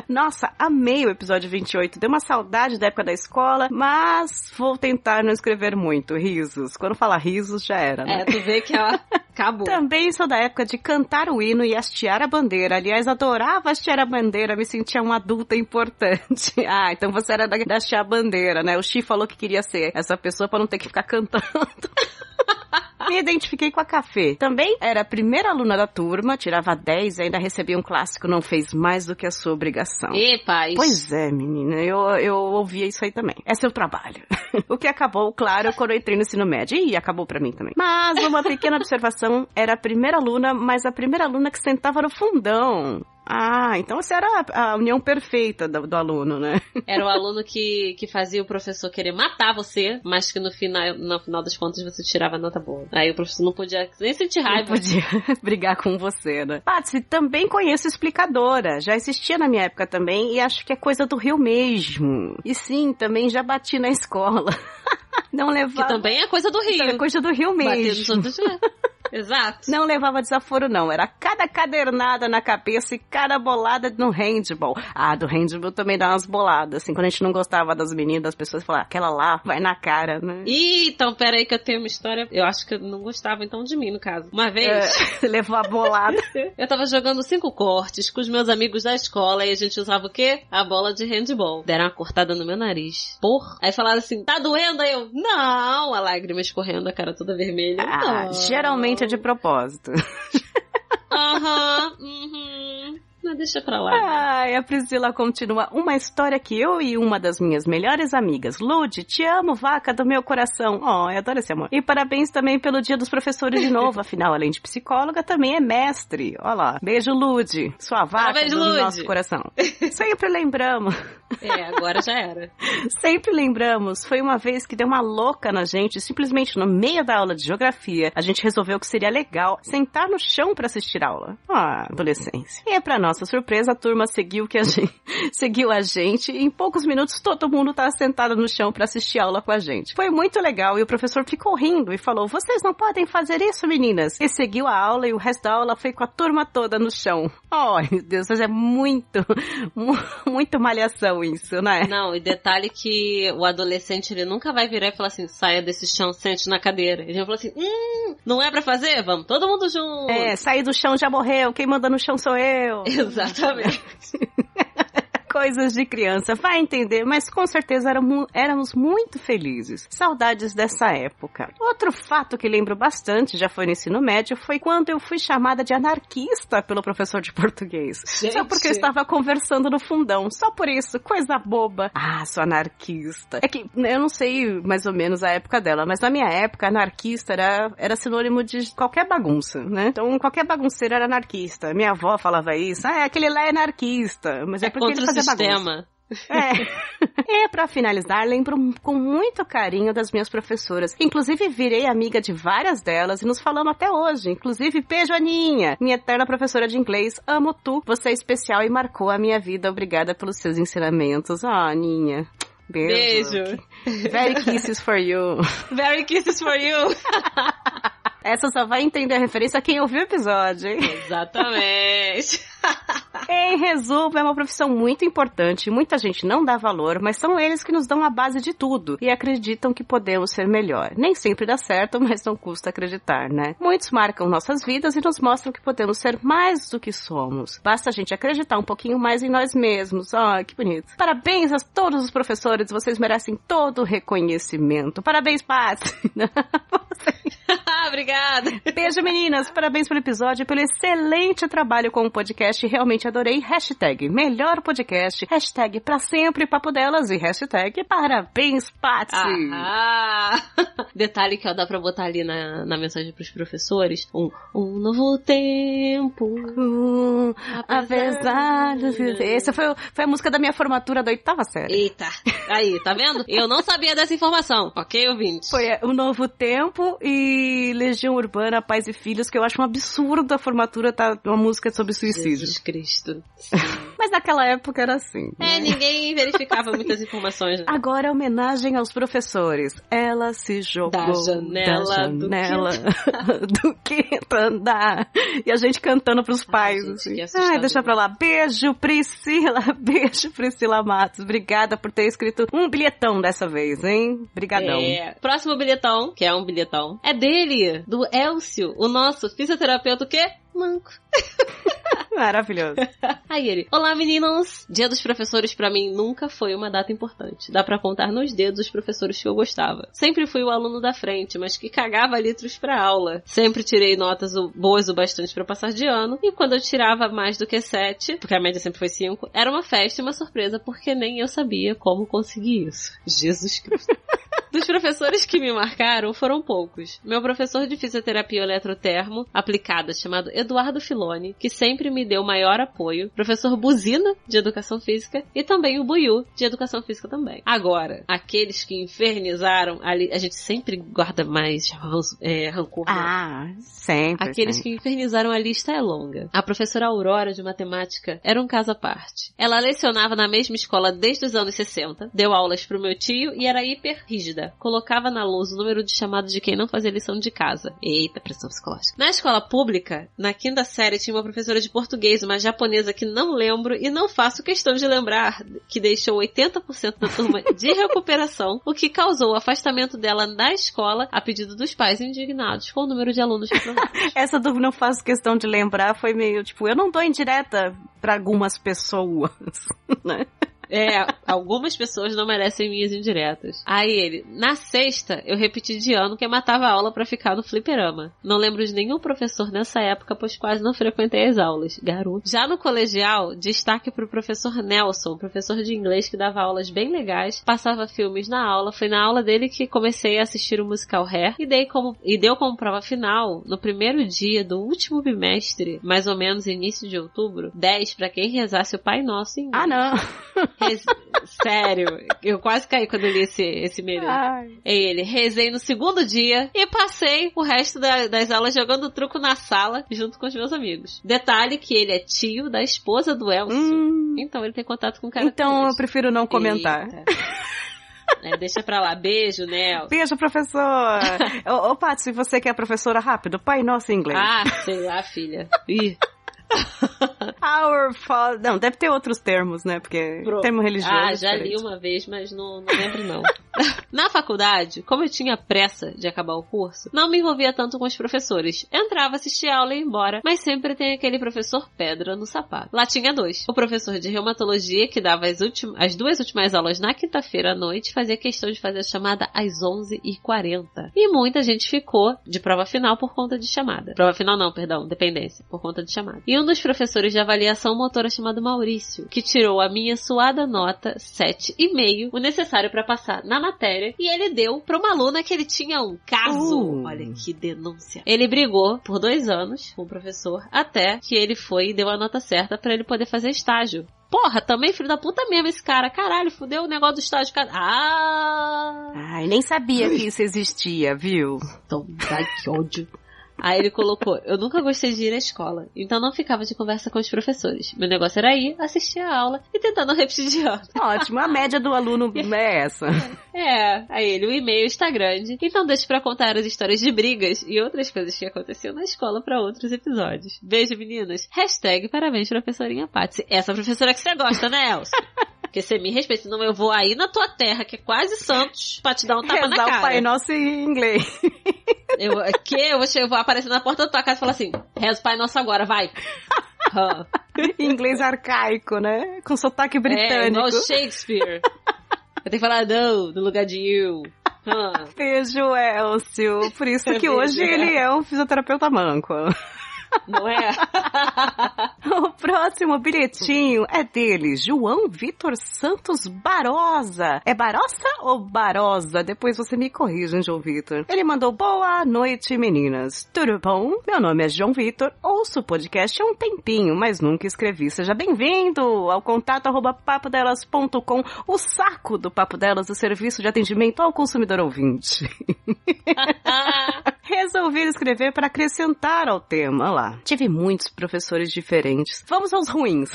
Nossa, amei o episódio 28. Deu uma saudade da época da escola, mas vou tentar não escrever muito. Risos. Quando fala risos, já era, né? É, tu vê que ela acabou. Também sou da época de cantar o hino e hastear a bandeira. Aliás, adorava hastear a bandeira, me sentia uma adulta importante. Ah, então você era da hastear a bandeira, né? O Xi falou que queria ser essa pessoa pra não ter que ficar cantando. Me identifiquei com a Café. Também era a primeira aluna da turma, tirava 10 e ainda recebia um clássico, não fez mais do que a sua obrigação. Epa, isso. Pois é, menina, eu ouvia isso aí também. É seu trabalho. O que acabou, claro, quando eu entrei no ensino médio. E acabou pra mim também. Mas uma pequena observação, era a primeira aluna, mas a primeira aluna que sentava no fundão. Ah, então essa era a união perfeita do aluno, né? Era o aluno que fazia o professor querer matar você, mas que no final das contas você tirava nota boa. Aí o professor não podia nem sentir raiva. Não podia brigar com você, né? Patsy, também conheço Explicadora. Já existia na minha época também e acho que é coisa do Rio mesmo. E sim, também já bati na escola. Não levava... Que também é coisa do Rio. É coisa do Rio mesmo. Bater nos outros... Exato. Não levava desaforo, não. Era cada cadernada na cabeça e cada bolada no handball. Ah, do handball também dá umas boladas. Assim, quando a gente não gostava das meninas, das pessoas falavam, aquela lá vai na cara, né? Ih, então peraí que eu tenho uma história. Eu acho que eu não gostava então de mim, no caso. Uma vez... levou a bolada. Eu tava jogando 5 cortes com os meus amigos da escola e a gente usava o quê? A bola de handball. Deram uma cortada no meu nariz. Porra. Aí falaram assim, tá doendo? Aí eu, não! A lágrima escorrendo, a cara toda vermelha. Ah, não. Geralmente é de propósito. Mas deixa pra lá. Ai, a Priscila continua. Uma história que eu e uma das minhas melhores amigas, Lud, te amo, vaca do meu coração. Oh, eu adoro esse amor. E parabéns também pelo Dia dos Professores de novo. Afinal, além de psicóloga, também é mestre. Olha lá. Beijo, Lud. Sua vaca parabéns, do Lud. nosso coração. Sempre lembramos. É, agora já era. Sempre lembramos. Foi uma vez que deu uma louca na gente, simplesmente no meio da aula de geografia. A gente resolveu que seria legal sentar no chão pra assistir aula. Ah, adolescência. E pra nossa surpresa, a turma seguiu a gente e em poucos minutos todo mundo tava sentado no chão pra assistir aula com a gente. Foi muito legal e o professor ficou rindo e falou, vocês não podem fazer isso, meninas. E seguiu a aula e o resto da aula foi com a turma toda no chão. Ai, meu Deus, mas é muito malhação isso, né? Não, e detalhe que o adolescente, ele nunca vai virar e falar assim, saia desse chão, sente na cadeira. Ele vai falar assim, não é pra fazer? Vamos todo mundo junto. É, sair do chão já morreu, quem manda no chão sou eu. Exatamente. Coisas de criança, vai entender, mas com certeza éramos muito felizes. Saudades dessa época. Outro fato que lembro bastante, já foi no ensino médio, foi quando eu fui chamada de anarquista pelo professor de português. Gente. Só porque eu estava conversando no fundão. Só por isso, coisa boba. Ah, sou anarquista. É que eu não sei mais ou menos a época dela, mas na minha época, anarquista era sinônimo de qualquer bagunça, né? Então, qualquer bagunceiro era anarquista. Minha avó falava isso. Ah, aquele lá é anarquista. Mas é porque contra ele fazia o sistema. Bagunça. E pra finalizar, lembro com muito carinho das minhas professoras. Inclusive, virei amiga de várias delas e nos falamos até hoje. Inclusive, beijo, Aninha, minha eterna professora de inglês. Amo tu, você é especial e marcou a minha vida. Obrigada pelos seus ensinamentos. Aninha. Beijo. Very kisses for you. Very kisses for you. Essa só vai entender a referência quem ouviu o episódio, hein? Exatamente. Em resumo, é uma profissão muito importante, muita gente não dá valor, mas são eles que nos dão a base de tudo e acreditam que podemos ser melhor. Nem sempre dá certo, mas não custa acreditar, né? Muitos marcam nossas vidas e nos mostram que podemos ser mais do que somos. Basta a gente acreditar um pouquinho mais em nós mesmos. Ah, que bonito. Parabéns a todos os professores, vocês merecem todo o reconhecimento. Parabéns, Paty. Obrigada. Beijo, meninas. Parabéns pelo episódio e pelo excelente trabalho com o podcast. Realmente adorei. Hashtag melhor podcast. Hashtag pra sempre papo delas. E hashtag parabéns, Paty. Detalhe que ó, dá pra botar ali na mensagem pros professores. Um novo tempo. Apesar de viver. Essa foi a música da minha formatura da 8ª série. Eita. Aí, tá vendo? Eu não sabia dessa informação. Ok, ouvintes? Foi Um Novo Tempo e Legião Urbana, Pais e Filhos, que eu acho um absurdo a formatura tá uma música sobre suicídio. Jesus Cristo. Mas naquela época era assim. Né? Ninguém verificava muitas informações. Né? Agora, homenagem aos professores. Ela se jogou da janela do quinto andar. E a gente cantando pros pais. Gente, assim. Deixa pra lá. Beijo, Priscila. Beijo, Priscila Matos. Obrigada por ter escrito um bilhetão dessa vez, hein? Brigadão. Próximo bilhetão, que é um bilhetão, é dele, do Elcio, o nosso fisioterapeuta, o quê? Manco. Maravilhoso. Aí ele, olá meninos, Dia dos Professores pra mim nunca foi uma data importante. Dá pra contar nos dedos os professores que eu gostava. Sempre fui o aluno da frente, mas que cagava litros pra aula. Sempre tirei notas boas o bastante pra passar de ano, e quando eu tirava mais do que 7, porque a média sempre foi 5, era uma festa e uma surpresa, porque nem eu sabia como conseguir isso. Jesus Cristo. Dos professores que me marcaram foram poucos. Meu professor de fisioterapia eletrotermo aplicada, chamado Eduardo Filoni, que sempre me deu maior apoio. Professor Buzina, de educação física, e também o Buiu, de educação física também. Agora, aqueles que infernizaram, ali, a gente sempre guarda mais rancor. Sempre. Aqueles que infernizaram, a lista é longa. A professora Aurora, de matemática, era um caso à parte. Ela lecionava na mesma escola desde os anos 60, deu aulas pro meu tio e era hiper rígida. Colocava na lousa o número de chamados de quem não fazia lição de casa. Eita, pressão psicológica. Na escola pública, na 5ª série, tinha uma professora de português, uma japonesa que não lembro e não faço questão de lembrar, que deixou 80% da turma de recuperação, o que causou o afastamento dela da escola a pedido dos pais indignados com o número de alunos reprovados. Essa do não faço questão de lembrar foi meio tipo, eu não dou indireta pra algumas pessoas, né? Algumas pessoas não merecem minhas indiretas. Aí ele, na 6ª, eu repeti de ano que eu matava a aula pra ficar no fliperama. Não lembro de nenhum professor nessa época, pois quase não frequentei as aulas. Garoto. Já no colegial, destaque pro professor Nelson, professor de inglês que dava aulas bem legais, passava filmes na aula. Foi na aula dele que comecei a assistir o musical Hair e deu como prova final, no primeiro dia do último bimestre, mais ou menos início de outubro, 10 pra quem rezasse o Pai Nosso em inglês. Não. Sério, eu quase caí quando eu li esse e-mail. Ele, rezei no 2º dia e passei o resto das aulas jogando truco na sala junto com os meus amigos. Detalhe que ele é tio da esposa do Elcio. Então ele tem contato com o cara. Então eu prefiro não comentar. Deixa pra lá. Beijo, Nel. Beijo, professor. Ô, Paty, se você quer professora, rápido. Pai Nosso em inglês. Sei lá, filha. Ih. Our Father. Não, deve ter outros termos, né? Porque termo religioso. Já li uma vez, mas não lembro não. Na faculdade, como eu tinha pressa de acabar o curso, não me envolvia tanto com os professores. Entrava, assistia a aula e ia embora, mas sempre tem aquele professor pedra no sapato. Lá tinha dois. O professor de reumatologia, que dava as duas últimas aulas na quinta-feira à noite, fazia questão de fazer a chamada às 11h40. E muita gente ficou de prova final por conta de chamada. Prova final não, perdão, dependência, por conta de chamada. E um dos professores de avaliação motora chamado Maurício, que tirou a minha suada nota 7,5, o necessário para passar na matéria, e ele deu para uma aluna que ele tinha um caso. Olha que denúncia. Ele brigou por 2 anos com o professor, até que ele foi e deu a nota certa para ele poder fazer estágio. Porra, também filho da puta mesmo esse cara. Caralho, fudeu o negócio do estágio. Ai, nem sabia que isso existia, viu? Então, ai, que ódio. Aí ele colocou, eu nunca gostei de ir à escola, então não ficava de conversa com os professores. Meu negócio era ir, assistir a aula e tentar não repetir de ano. Ótimo, a média do aluno é essa. Aí ele, o e-mail está grande, então deixo pra contar as histórias de brigas e outras coisas que aconteciam na escola pra outros episódios. Beijo, meninas. # parabéns, professorinha Patsy. Essa professora que você gosta, né, Elsa? Porque você me respeita, senão eu vou aí na tua terra, que é quase Santos, pra te dar um tapa na cara. Rezar o Pai Nosso em inglês. Eu vou aparecer na porta da tua casa e falar assim, reza o Pai Nosso agora, vai. Em inglês arcaico, né? Com sotaque britânico. Igual Shakespeare. Eu tenho que falar no lugar de you. Beijo, Elcio. Por isso que hoje ele é um fisioterapeuta manco. Não é? O próximo bilhetinho é dele, João Vitor Santos Barosa. É Barossa ou Barosa? Depois você me corrige, hein, João Vitor. Ele mandou, boa noite, meninas. Tudo bom? Meu nome é João Vitor, ouço o podcast há um tempinho, mas nunca escrevi. Seja bem-vindo ao contato@papodelas.com, o saco do Papo Delas, o serviço de atendimento ao consumidor ouvinte. Resolvi escrever para acrescentar ao tema. Olha lá. Tive muitos professores diferentes. Vamos aos ruins.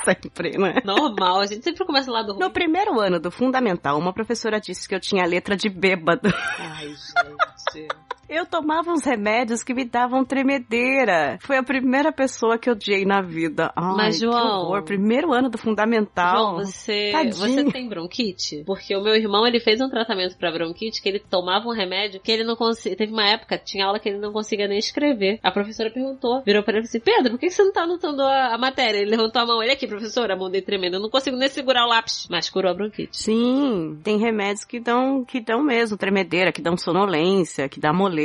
Sempre, né? Normal, a gente sempre começa lá do ruim. No primeiro ano do fundamental, uma professora disse que eu tinha letra de bêbado. Ai, gente. Eu tomava uns remédios que me davam tremedeira. Foi a primeira pessoa que eu odiei na vida. Ai, mas, João, que horror. Primeiro ano do fundamental. João, você tem bronquite? Porque o meu irmão, ele fez um tratamento pra bronquite, que ele tomava um remédio que ele não conseguia... Teve uma época, tinha aula que ele não conseguia nem escrever. A professora perguntou, virou pra ele assim, Pedro, por que você não tá anotando a matéria? Ele levantou a mão, olha aqui, professora, a mão dele tremendo. Eu não consigo nem segurar o lápis. Mas curou a bronquite. Sim, tem remédios que dão mesmo tremedeira, que dão sonolência, que dá moleza,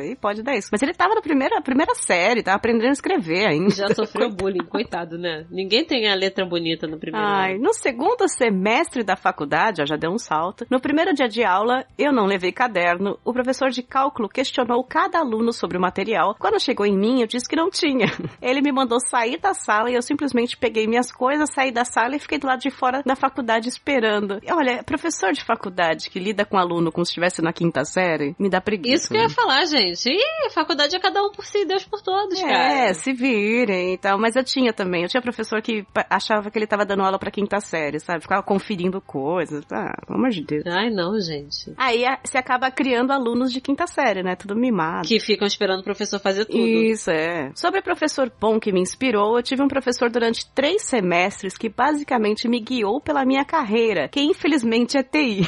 e pode dar isso. Mas ele tava na primeira série, tava aprendendo a escrever ainda. Já sofreu bullying, coitado, né? Ninguém tem a letra bonita no primeiro ano. No segundo semestre da faculdade, já deu um salto. No primeiro dia de aula, eu não levei caderno. O professor de cálculo questionou cada aluno sobre o material. Quando chegou em mim, eu disse que não tinha. Ele me mandou sair da sala e eu simplesmente peguei minhas coisas, saí da sala e fiquei do lado de fora da faculdade esperando. E olha, professor de faculdade que lida com aluno como se estivesse na 5ª série, me dá preguiça. Isso que eu ia falar, gente. E a faculdade é cada um por si, Deus por todos, cara. É, se virem e tal. Mas eu tinha professor que achava que ele tava dando aula pra 5ª série, sabe? Ficava conferindo coisas. Ah, pelo amor de Deus. Ai, não, gente. Aí você acaba criando alunos de 5ª série, né? Tudo mimado. Que ficam esperando o professor fazer tudo. Isso, é. Sobre o professor bom que me inspirou, eu tive um professor durante 3 semestres que basicamente me guiou pela minha carreira, que infelizmente é TI.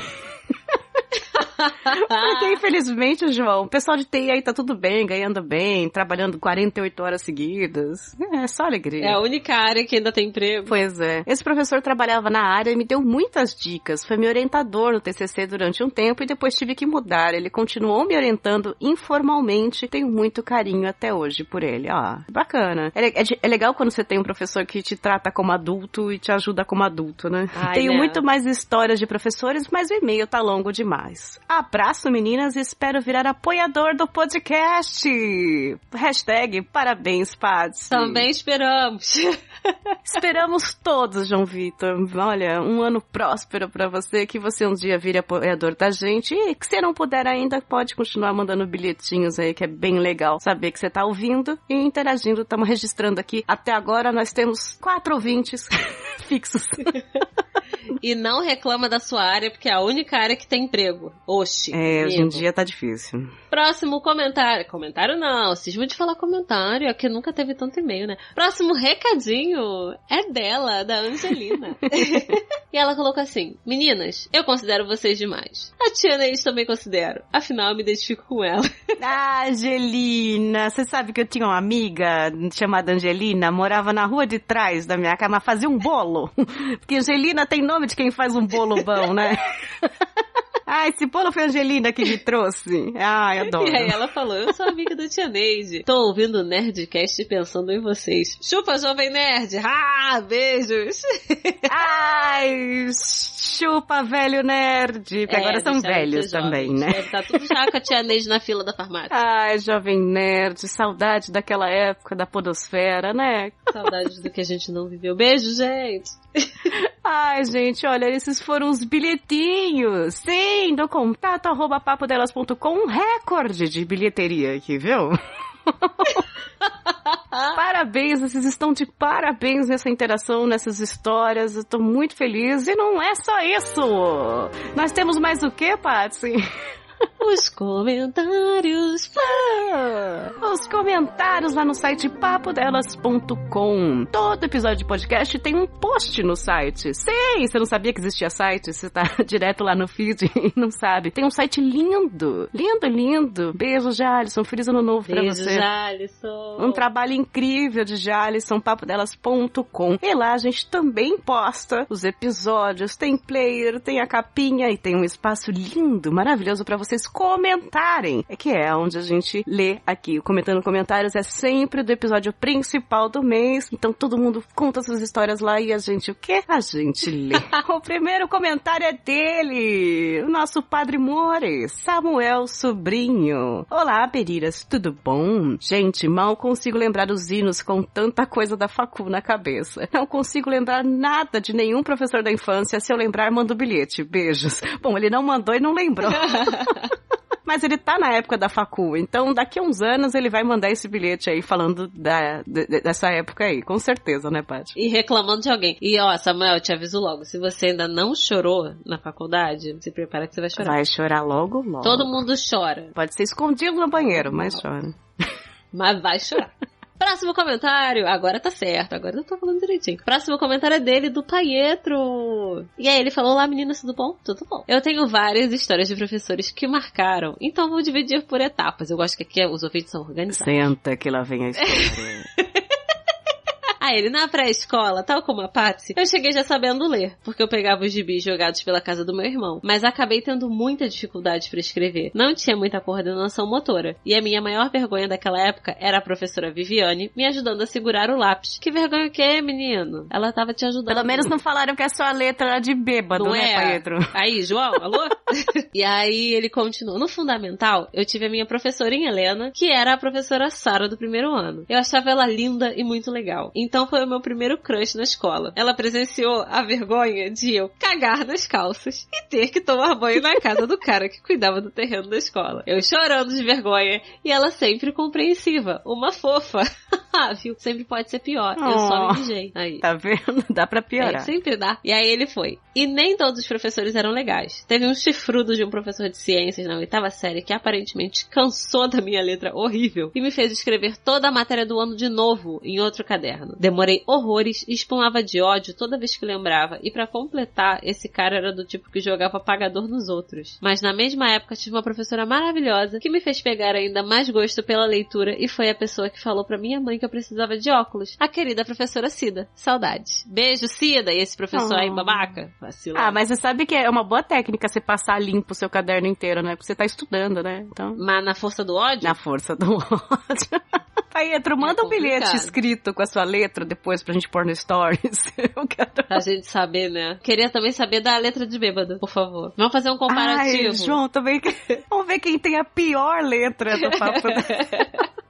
Porque infelizmente, João, o pessoal de TI aí tá tudo bem, ganhando bem, trabalhando 48 horas seguidas. É só alegria. É a única área que ainda tem emprego. Pois é. Esse professor trabalhava na área e me deu muitas dicas. Foi meu orientador no TCC durante um tempo e depois tive que mudar. Ele continuou me orientando informalmente. Tenho muito carinho até hoje por ele. Bacana. É legal quando você tem um professor que te trata como adulto e te ajuda como adulto, né? Tenho muito mais histórias de professores, mas o e-mail tá longo demais. Abraço, meninas, e espero virar apoiador do podcast. # parabéns, Patsy. Também esperamos. Esperamos todos, João Vitor. Olha, um ano próspero pra você, que você um dia vire apoiador da gente. E que se não puder ainda, pode continuar mandando bilhetinhos aí, que é bem legal saber que você tá ouvindo e interagindo. Estamos registrando aqui. Até agora nós temos 4 ouvintes fixos. E não reclama da sua área, porque é a única área que tem emprego. Oxi. Hoje em dia tá difícil. Próximo comentário. Comentário não, cismo de falar comentário, é que nunca teve tanto e-mail, né? Próximo recadinho é dela, da Angelina. E ela colocou assim: meninas, eu considero vocês demais. A tia Neide também considero. Afinal, eu me identifico com ela. Ah, Angelina, você sabe que eu tinha uma amiga chamada Angelina, morava na rua de trás da minha casa, fazia um bolo. Porque Angelina tem nome de quem faz um bolo bom, né? Ah, esse bolo foi a Angelina que me trouxe. Ai, adoro. E aí ela falou: eu sou amiga da tia Neide. Tô ouvindo o Nerdcast pensando em vocês. Chupa, Jovem Nerd. Ah, beijos. Ai, chupa, velho nerd. Porque agora são velhos também, né? Deve estar tudo já com a tia Neide na fila da farmácia. Ai, Jovem Nerd. Saudade daquela época da podosfera, né? Saudade do que a gente não viveu. Beijo, gente. Ai, gente, olha, esses foram os bilhetinhos. Sim, do contato @papodelas.com, um recorde de bilheteria aqui, viu? Parabéns, vocês estão de parabéns nessa interação, nessas histórias. Eu tô muito feliz. E não é só isso. Nós temos mais o quê, Patsy? Os comentários. Os comentários lá no site papodelas.com. Todo episódio de podcast tem um post no site. Sim, você não sabia que existia site? Você tá direto lá no feed e não sabe. Tem um site lindo. Lindo, lindo. Beijo, Jalisson. Feliz ano novo pra você. Beijo, Jalisson. Um trabalho incrível de Jalisson, papodelas.com. E lá a gente também posta os episódios. Tem player, tem a capinha e tem um espaço lindo, maravilhoso pra vocês comentarem. É que é onde a gente lê aqui. O Comentando Comentários é sempre do episódio principal do mês. Então todo mundo conta suas histórias lá e a gente o quê? A gente lê. O primeiro comentário é dele, o nosso Padre More, Samuel Sobrinho. Olá, Periras, tudo bom? Gente, mal consigo lembrar os hinos com tanta coisa da facu na cabeça. Não consigo lembrar nada de nenhum professor da infância. Se eu lembrar, mando bilhete. Beijos. Bom, ele não mandou e não lembrou. Mas ele tá na época da facu, então daqui a uns anos ele vai mandar esse bilhete aí falando dessa época aí, com certeza, né, Paty? E reclamando de alguém. E ó, Samuel, eu te aviso logo, se você ainda não chorou na faculdade, se prepara que você vai chorar. Vai chorar logo, logo. Todo mundo chora. Pode ser escondido no banheiro, mas chora. Mas vai chorar. Próximo comentário. Agora tá certo, agora eu tô falando direitinho. Próximo comentário é dele, do Paietro. E aí ele falou: olá, meninas, tudo bom? Tudo bom. Eu tenho várias histórias de professores que marcaram, então vou dividir por etapas. Eu gosto que aqui os ouvintes são organizados. Senta que lá vem a história. Aí ele, na pré-escola, tal como a Patsy, eu cheguei já sabendo ler, porque eu pegava os gibis jogados pela casa do meu irmão, mas acabei tendo muita dificuldade para escrever. Não tinha muita coordenação motora, e a minha maior vergonha daquela época era a professora Viviane me ajudando a segurar o lápis. Que vergonha o quê, menino? Ela tava te ajudando. Pelo menos não falaram que a sua letra era de bêbado, não né, Paietro? Aí, João, alô? E aí ele continuou. No fundamental, eu tive a minha professora em Helena, que era a professora Sara do primeiro ano. Eu achava ela linda e muito legal. Então foi o meu primeiro crush na escola. Ela presenciou a vergonha de eu cagar nas calças e ter que tomar banho na casa do cara que cuidava do terreno da escola. Eu chorando de vergonha e ela sempre compreensiva. Uma fofa. Viu? Sempre pode ser pior. Eu só me mijei. Aí. Tá vendo? Dá pra piorar. Sempre dá. E aí ele foi. E nem todos os professores eram legais. Teve um chifrudo de um professor de ciências na 8ª série que aparentemente cansou da minha letra horrível e me fez escrever toda a matéria do ano de novo em outro caderno. Demorei horrores e espumava de ódio toda vez que lembrava. E pra completar, esse cara era do tipo que jogava apagador nos outros. Mas na mesma época tive uma professora maravilhosa que me fez pegar ainda mais gosto pela leitura e foi a pessoa que falou pra minha mãe que eu precisava de óculos. A querida professora Cida. Saudades. Beijo, Cida. E esse professor aí, babaca. Vacilão. Mas você sabe que é uma boa técnica você passar limpo o seu caderno inteiro, né? Porque você tá estudando, né? Então... Mas na força do ódio? Na força do ódio. Paietro, manda um bilhete escrito com a sua letra depois pra gente pôr no Stories. Eu quero... Pra gente saber, né? Queria também saber da letra de bêbado, por favor. Vamos fazer um comparativo. Ai, João, também... Vamos ver quem tem a pior letra do papo.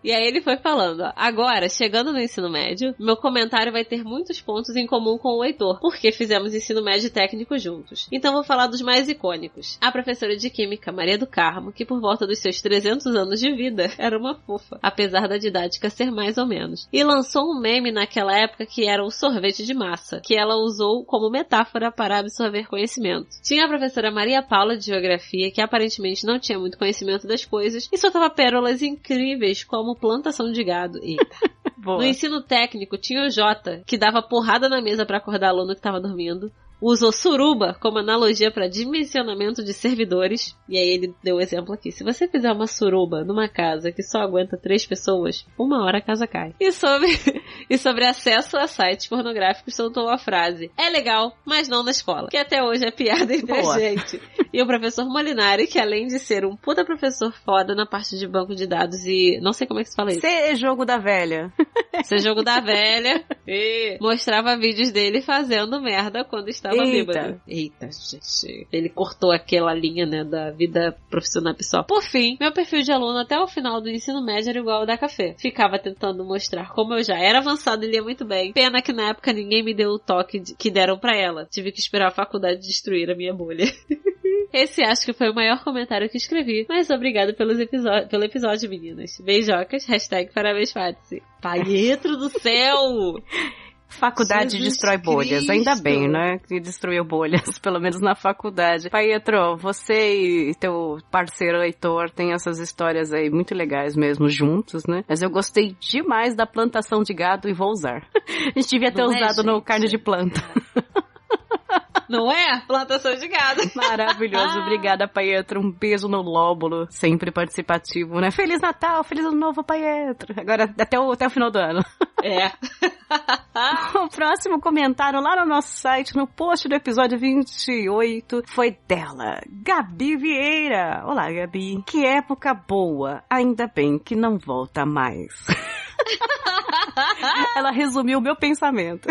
E aí ele foi falando, ó, agora, chegando no ensino médio, meu comentário vai ter muitos pontos em comum com o Heitor, porque fizemos ensino médio técnico juntos. Então vou falar dos mais icônicos. A professora de Química, Maria do Carmo, que por volta dos seus 300 anos de vida, era uma fofa, apesar da didática ser mais ou menos. E lançou um meme naquela época que era o sorvete de massa, que ela usou como metáfora para absorver conhecimento. Tinha a professora Maria Paula de Geografia, que aparentemente não tinha muito conhecimento das coisas, e soltava pérolas incríveis como plantação de gado. Eita. Boa. No ensino técnico tinha o Jota, que dava porrada na mesa para acordar aluno que estava dormindo. Usou suruba como analogia para dimensionamento de servidores. E aí ele deu o exemplo aqui. Se você fizer uma suruba numa casa que só aguenta 3 pessoas, 1 hora a casa cai. E sobre acesso a sites pornográficos, soltou a frase: é legal, mas não na escola. Que até hoje é piada entre a gente. E o professor Molinari, que além de ser um puta professor foda na parte de banco de dados e... não sei como é que se fala isso. Ser jogo da velha. Ser jogo da velha. E mostrava vídeos dele fazendo merda quando estava bêbado. Eita, gente. Ele cortou aquela linha, né, da vida profissional pessoal. Por fim, meu perfil de aluno até o final do ensino médio era igual ao da Café. Ficava tentando mostrar como eu já era avançado e lia muito bem. Pena que na época ninguém me deu o toque que deram pra ela. Tive que esperar a faculdade destruir a minha bolha. Esse acho que foi o maior comentário que escrevi, mas obrigado pelo episódio, meninas. Beijocas, #parabéns, Fátice. Pietro do céu! Faculdade Jesus destrói bolhas, ainda bem, né? Que destruiu bolhas, pelo menos na faculdade. Pietro, você e teu parceiro Heitor têm essas histórias aí muito legais mesmo, juntos, né? Mas eu gostei demais da plantação de gado e vou usar. A gente devia ter usado no carne de planta. Não é? Plantação de gado. Maravilhoso. Obrigada, Pietro. Um beijo no lóbulo. Sempre participativo, né? Feliz Natal, feliz ano novo, Pietro. Agora, até o final do ano. É. O próximo comentário lá no nosso site, no post do episódio 28, foi dela, Gabi Vieira. Olá, Gabi. Que época boa. Ainda bem que não volta mais. Ela resumiu o meu pensamento.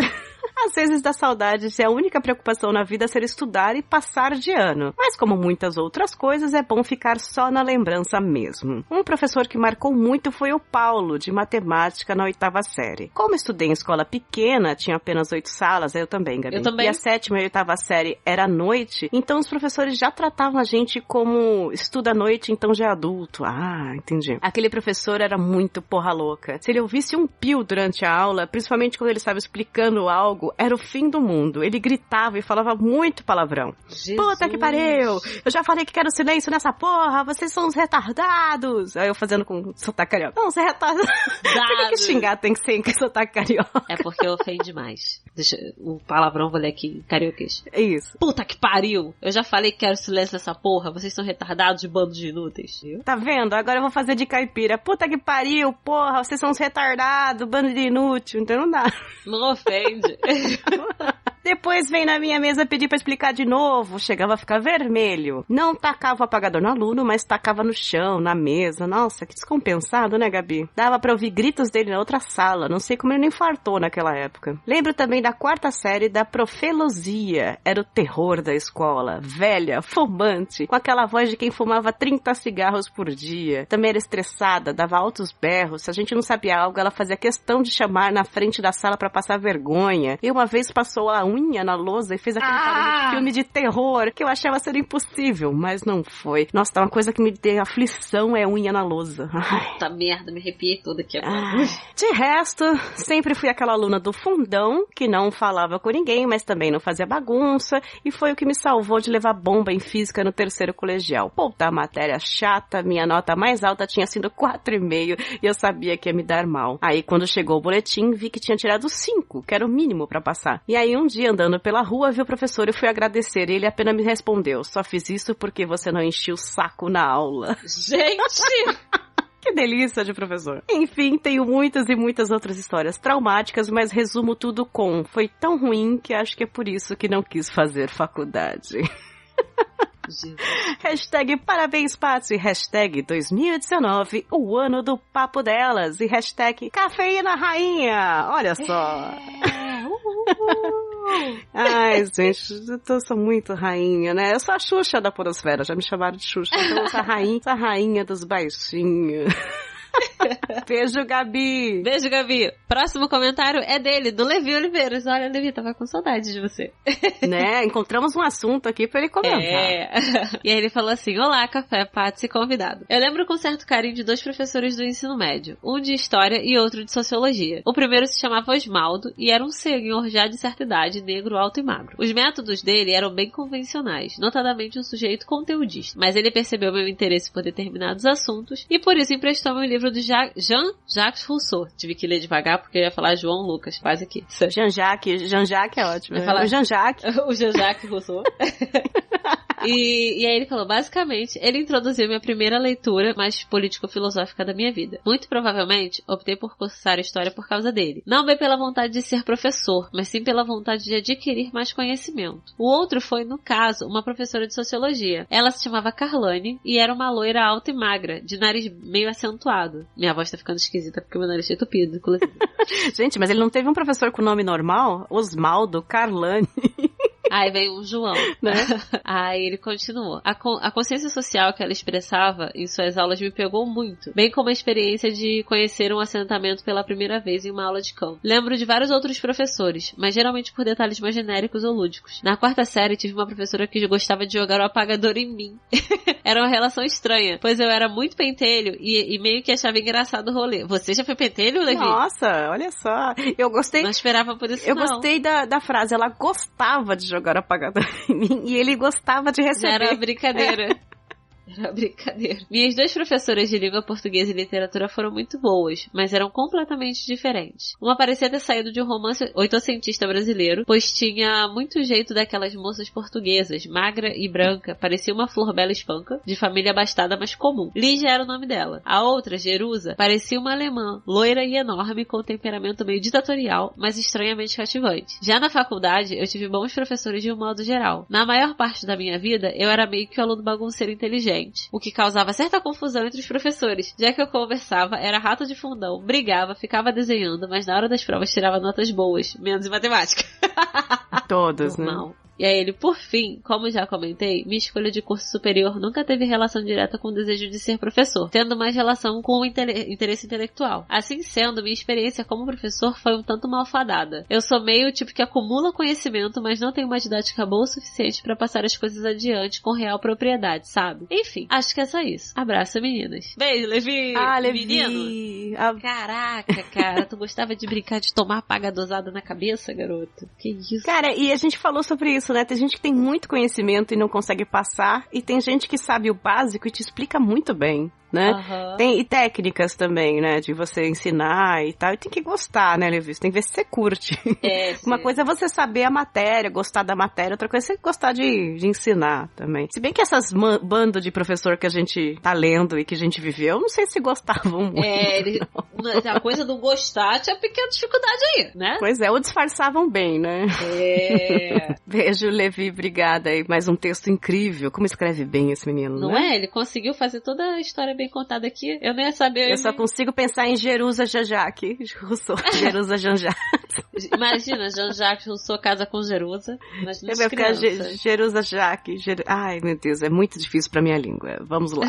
Às vezes dá saudade se a única preocupação na vida é ser estudar e passar de ano. Mas como muitas outras coisas, é bom ficar só na lembrança mesmo. Um professor que marcou muito foi o Paulo, de matemática na 8ª série. Como estudei em escola pequena, tinha apenas 8 salas, eu também, Gabi. Eu também. E a 7ª e 8ª série era à noite, então os professores já tratavam a gente como estuda à noite, então já é adulto. Ah, entendi. Aquele professor era muito porra louca. Se ele ouvisse um pio durante a aula, principalmente quando ele estava explicando algo, era o fim do mundo. Ele gritava e falava muito palavrão. Jesus. Puta que pariu! Eu já falei que quero silêncio nessa porra! Vocês são uns retardados! Aí eu fazendo com sotaque carioca. Não, você é retardado. Tem que xingar, tem que ser em sotaque carioca. É porque eu ofendi mais. Deixa o palavrão, vou ler aqui em carioquês. É isso. Puta que pariu! Eu já falei que quero silêncio nessa porra. Vocês são retardados de bando de inúteis. Tá vendo? Agora eu vou fazer de caipira. Puta que pariu, porra! Vocês são uns retardados, bando de inútil. Então não dá. Não ofende. Depois vem na minha mesa pedir pra explicar de novo. Chegava a ficar vermelho. Não tacava o apagador no aluno, mas tacava no chão, na mesa. Nossa, que descompensado, né, Gabi? Dava pra ouvir gritos dele na outra sala. Não sei como ele nem fartou naquela época. Lembro também da 4ª série da Profelosia. Era o terror da escola. Velha, fumante, com aquela voz de quem fumava 30 cigarros por dia. Também era estressada, dava altos berros. Se a gente não sabia algo, ela fazia questão de chamar na frente da sala pra passar vergonha. E uma vez passou a unha na lousa e fez aquele barulho de filme de terror que eu achava ser impossível, mas não foi. Nossa, uma coisa que me deu aflição é unha na lousa. Puta merda, me arrepiei toda aqui agora. De resto, sempre fui aquela aluna do fundão que não falava com ninguém, mas também não fazia bagunça, e foi o que me salvou de levar bomba em física no 3º colegial. Puta matéria chata, minha nota mais alta tinha sido 4,5 e eu sabia que ia me dar mal. Aí quando chegou o boletim, vi que tinha tirado 5, que era o mínimo pra passar. E aí um dia, andando pela rua, vi o professor e fui agradecer. Ele apenas me respondeu: só fiz isso porque você não encheu o saco na aula. Gente! Que delícia de professor. Enfim, tenho muitas e muitas outras histórias traumáticas, mas resumo tudo com: foi tão ruim que acho que é por isso que não quis fazer faculdade. Hashtag parabéns, Paty. Hashtag 2019, o ano do papo delas. E hashtag cafeína rainha. Olha só. Ai, gente, eu sou muito rainha, né? Eu sou a Xuxa da podosfera, já me chamaram de Xuxa. Então eu sou a rainha dos baixinhos. Beijo, Gabi. Beijo, Gabi. Próximo comentário é dele, do Levi Oliveiras. Olha, Levi, tava com saudade de você. Né? Encontramos um assunto aqui pra ele comentar. E aí ele falou assim: olá, Café, Paty e convidado. Eu lembro com certo carinho de 2 professores do ensino médio, um de História e outro de Sociologia. O primeiro se chamava Osmaldo e era um senhor já de certa idade, negro, alto e magro. Os métodos dele eram bem convencionais, notadamente um sujeito conteudista, mas ele percebeu meu interesse por determinados assuntos e por isso emprestou-me o livro do Jean-Jacques Rousseau. Tive que ler devagar porque eu ia falar João Lucas, quase aqui. Jean-Jacques é ótimo. Vai falar o Jean-Jacques. O Jean-Jacques Rousseau. E aí ele falou, basicamente, ele introduziu minha primeira leitura mais político-filosófica da minha vida. Muito provavelmente, optei por cursar História por causa dele. Não bem pela vontade de ser professor, mas sim pela vontade de adquirir mais conhecimento. O outro foi, no caso, uma professora de Sociologia. Ela se chamava Carlane e era uma loira alta e magra, de nariz meio acentuado. Minha voz tá ficando esquisita porque meu nariz é entupido, inclusive. Gente, mas ele não teve um professor com nome normal? Osmaldo, Carlane... Aí veio um João, né? Aí ele continuou. A consciência social que ela expressava em suas aulas me pegou muito, bem como a experiência de conhecer um assentamento pela primeira vez em uma aula de campo. Lembro de vários outros professores, mas geralmente por detalhes mais genéricos ou lúdicos. Na 4ª série tive uma professora que gostava de jogar o apagador em mim. Era uma relação estranha, pois eu era muito pentelho e meio que achava engraçado o rolê. Você já foi pentelho, Levi? Nossa, olha só. Eu gostei. Não esperava por isso, Eu gostei da frase. Ela gostava de jogar apagador em mim e ele gostava de receber. Era brincadeira. Era brincadeira. Minhas 2 professoras de língua portuguesa e literatura foram muito boas, mas eram completamente diferentes. Uma parecia ter saído de um romance oitocentista brasileiro, pois tinha muito jeito daquelas moças portuguesas, magra e branca, parecia uma flor bela espanca, de família abastada mas comum. Lígia era o nome dela. A outra, Jerusa, parecia uma alemã, loira e enorme, com temperamento meio ditatorial, mas estranhamente cativante. Já na faculdade, eu tive bons professores de um modo geral. Na maior parte da minha vida, eu era meio que o aluno bagunceiro inteligente, o que causava certa confusão entre os professores, já que eu conversava, era rato de fundão, brigava, ficava desenhando, mas na hora das provas tirava notas boas, menos em matemática. Todos, normal. Né? E aí ele, por fim, como já comentei, minha escolha de curso superior nunca teve relação direta com o desejo de ser professor, tendo mais relação com o interesse intelectual. Assim sendo, minha experiência como professor foi um tanto malfadada. Eu sou meio tipo que acumula conhecimento, mas não tenho uma didática boa o suficiente pra passar as coisas adiante com real propriedade, sabe? Enfim, acho que é só isso. Abraço, meninas. Beijo, Levi! Ah, Levi! Menino! Caraca, cara, tu gostava de brincar de tomar paga dosada na cabeça, garoto? Que isso? Cara, e a gente falou sobre isso, né? Tem gente que tem muito conhecimento e não consegue passar, e tem gente que sabe o básico e te explica muito bem, né? Uhum. Tem e técnicas também, né? De você ensinar e tal. E tem que gostar, né, Levi? Tem que ver se você curte. Uma coisa é você saber a matéria, gostar da matéria. Outra coisa é você gostar de ensinar também. Se bem que essas bando de professor que a gente tá lendo e que a gente viveu, não sei se gostavam muito. A coisa do gostar tinha pequena dificuldade aí, né? Pois é, ou disfarçavam bem, né? Beijo, Levi, obrigada aí. Mais um texto incrível. Como escreve bem esse menino, não né? É? Ele conseguiu fazer toda a história bem contada aqui. Eu nem ia saber. Eu só consigo pensar em Jerusa Jean-Jacques Rousseau. Jerusa Jean-Jacques. Imagina, Jean-Jacques Rousseau casa com Jerusa. Imagina vai ficar Jerusa Jacques. Ai, meu Deus, é muito difícil pra minha língua. Vamos lá.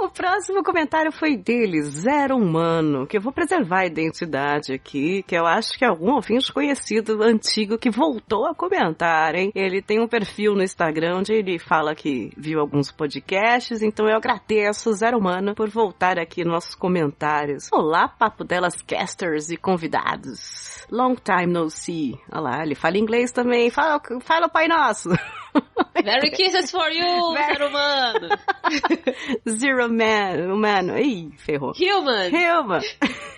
O próximo comentário foi dele, Zero Humano, que eu vou preservar a identidade aqui, que eu acho que é algum ouvinte conhecido, antigo, que voltou a comentar, hein? Ele tem um perfil no Instagram onde ele fala que viu alguns podcasts, então eu agradeço, Zero Humano, por voltar aqui nos nossos comentários. Olá, Papo Delas casters e convidados. Long time no see. Olha lá, ele fala inglês também. Fala o Pai Nosso. Merry Kisses for you, Zero Humano. Zero Man, humano. Ih, ferrou. Human.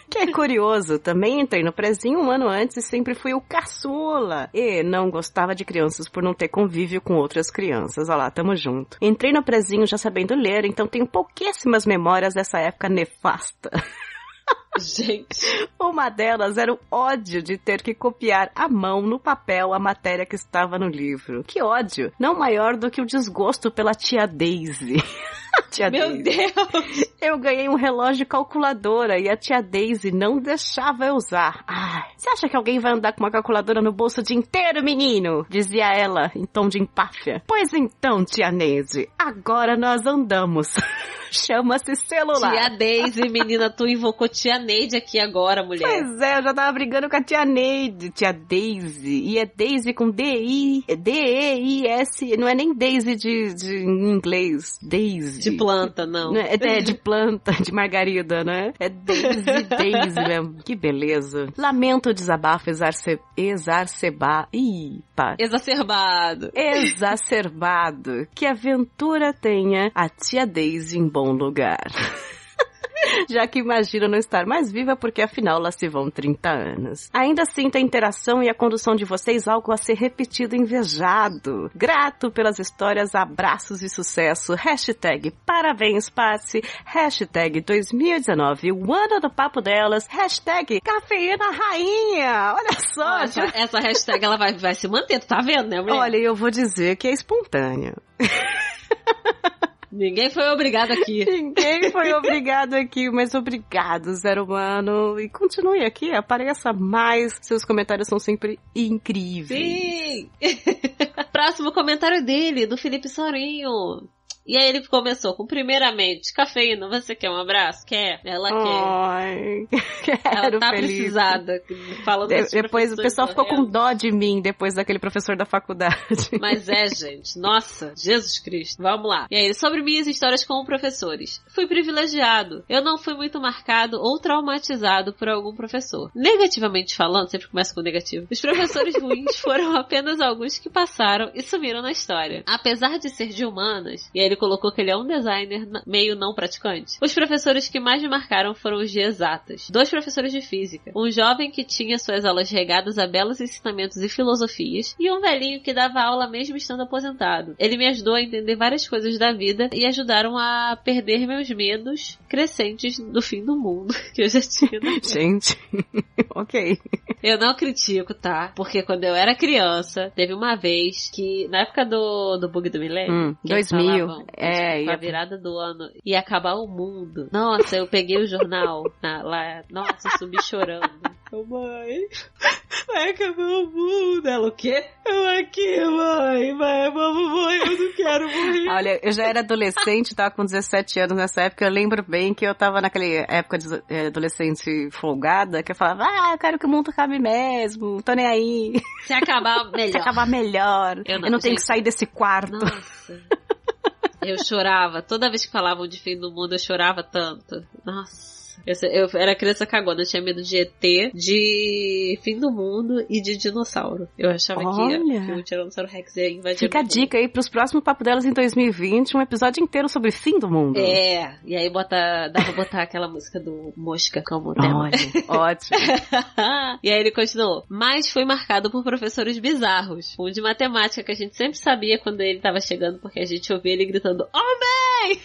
Que é curioso, também entrei no prezinho um ano antes e sempre fui o caçula. E não gostava de crianças por não ter convívio com outras crianças. Olha lá, tamo junto. Entrei no prezinho já sabendo ler, então tenho pouquíssimas memórias dessa época nefasta. Gente. Uma delas era o ódio de ter que copiar à mão no papel a matéria que estava no livro. Que ódio! Não maior do que o desgosto pela tia Daisy. Meu Deus! Eu ganhei um relógio calculadora e a tia Daisy não deixava eu usar. Ai, você acha que alguém vai andar com uma calculadora no bolso o dia inteiro, menino? Dizia ela, em tom de empáfia. Pois então, tia Neide, agora nós andamos. Chama-se celular. Tia Daisy, menina, tu invocou tia Neide aqui agora, mulher. Pois é, eu já tava brigando com a tia Neide, tia Daisy. E é Daisy com D-E-I-S. Não é nem Daisy de inglês. Daisy. De planta, não. É de planta, de margarida, né? É Daisy mesmo. Que beleza. Lamento o desabafo exacerbado. Que a aventura tenha a tia Daisy em bom lugar. Já que imagino não estar mais viva porque afinal lá se vão 30 anos. Ainda sinto a interação e a condução de vocês algo a ser repetido e invejado. Grato pelas histórias, abraços e sucesso. Hashtag parabéns, Patsy. Hashtag 2019, o ano do papo delas. Hashtag cafeína rainha. Olha só. Essa hashtag ela vai se manter, tu tá vendo, né, mulher? Olha, eu vou dizer que é espontâneo. Ninguém foi obrigado aqui. Ninguém foi obrigado aqui, mas obrigado, Zero Humano. E continue aqui, apareça mais. Seus comentários são sempre incríveis. Sim! Próximo comentário dele, do Felipe Sorinho. E aí ele começou com, primeiramente, cafeína, você quer um abraço? Quer? Ela Ai, quer. Ela tá Felipe. Precisada. Fala depois o pessoal ficou com dó de mim, depois daquele professor da faculdade. Mas gente, nossa, Jesus Cristo. Vamos lá. E aí, sobre minhas histórias como professores. Fui privilegiado. Eu não fui muito marcado ou traumatizado por algum professor. Negativamente falando, sempre começa com negativo. Os professores ruins foram apenas alguns que passaram e sumiram na história. Apesar de ser de humanas, e aí ele colocou que ele é um designer meio não praticante. Os professores que mais me marcaram foram os de exatas. 2 professores de física. Um jovem que tinha suas aulas regadas a belos ensinamentos e filosofias. E um velhinho que dava aula mesmo estando aposentado. Ele me ajudou a entender várias coisas da vida e ajudaram a perder meus medos crescentes do fim do mundo que eu já tinha. Gente, ok. Eu não critico, tá? Porque quando eu era criança, teve uma vez que, na época do bug do milênio, 2000. Com a virada do ano, ia acabar o mundo. Nossa, eu peguei o jornal lá, nossa, eu subi chorando. Mãe, vai acabar o mundo. Ela, o quê? Eu aqui, mãe, vamos morrer, eu não quero morrer. Olha, eu já era adolescente, tava com 17 anos nessa época, eu lembro bem que eu tava naquela época de adolescente folgada, que eu falava, eu quero que o mundo acabe mesmo, tô nem aí. Se acabar, melhor. Se acabar melhor. Eu não tenho que sair desse quarto. Nossa. Eu chorava. Toda vez que falavam de fim do mundo, eu chorava tanto. Nossa. Eu era criança cagona. Eu tinha medo de ET, de fim do mundo e de dinossauro. Eu achava que o Tiranossauro Rex ia invadir. Fica a dica aí pros próximos Papo Delas em 2020, um episódio inteiro sobre fim do mundo. É. E aí dá pra botar aquela música do Mosca como tema. Olha, ótimo. E aí ele continuou. Mas foi marcado por professores bizarros. Um de matemática que a gente sempre sabia quando ele tava chegando, porque a gente ouvia ele gritando, homem!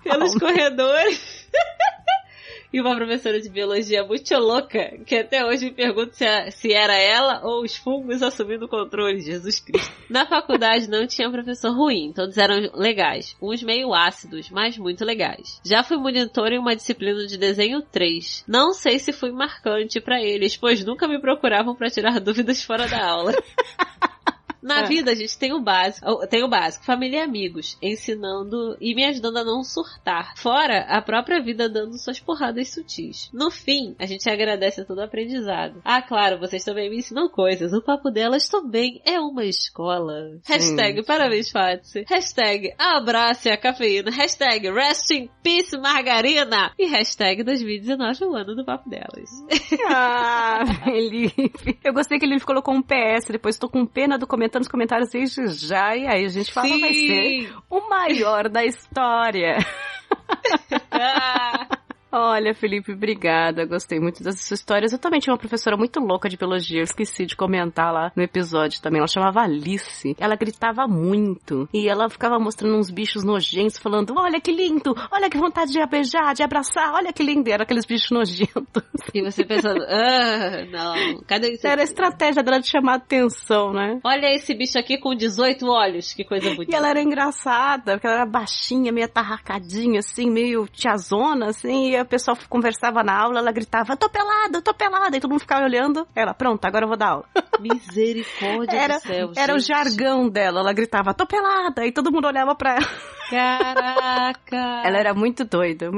Pelos corredores. E uma professora de biologia muito louca, que até hoje me pergunta se era ela ou os fungos assumindo o controle. Jesus Cristo. Na faculdade não tinha professor ruim, todos eram legais. Uns meio ácidos, mas muito legais. Já fui monitor em uma disciplina de desenho 3. Não sei se fui marcante pra eles, pois nunca me procuravam pra tirar dúvidas fora da aula. Na vida, a gente tem o básico, família e amigos, ensinando e me ajudando a não surtar. Fora a própria vida dando suas porradas sutis. No fim, a gente agradece a todo o aprendizado. Ah, claro, vocês também me ensinam coisas. O papo delas também é uma escola. Hashtag parabéns, Fátima. Hashtag abrace a cafeína. Hashtag rest in peace, margarina. E hashtag 2019, o ano do papo delas. Ah, Felipe. Eu gostei que ele colocou um PS, depois tô com pena do comentário nos comentários desde já, e aí a gente fala, vai ser o maior da história. Olha, Felipe, obrigada. Gostei muito dessas histórias. Eu também tinha uma professora muito louca de biologia. Eu esqueci de comentar lá no episódio também. Ela chamava Alice. Ela gritava muito. E ela ficava mostrando uns bichos nojentos, falando, olha que lindo, olha que vontade de beijar, de abraçar, olha que lindo. E era aqueles bichos nojentos. E você pensando, não, cadê isso? Era a estratégia dela de chamar atenção, né? Olha esse bicho aqui com 18 olhos, que coisa bonita. E ela era engraçada, porque ela era baixinha, meio atarracadinha, assim, meio tiazona, assim, e o pessoal conversava na aula, ela gritava, eu tô pelada, e todo mundo ficava olhando. Ela, pronto, agora eu vou dar aula. Misericórdia do céu, Era o gente. jargão dela, ela gritava, tô pelada, e todo mundo olhava pra ela. Caraca! Ela era muito doida.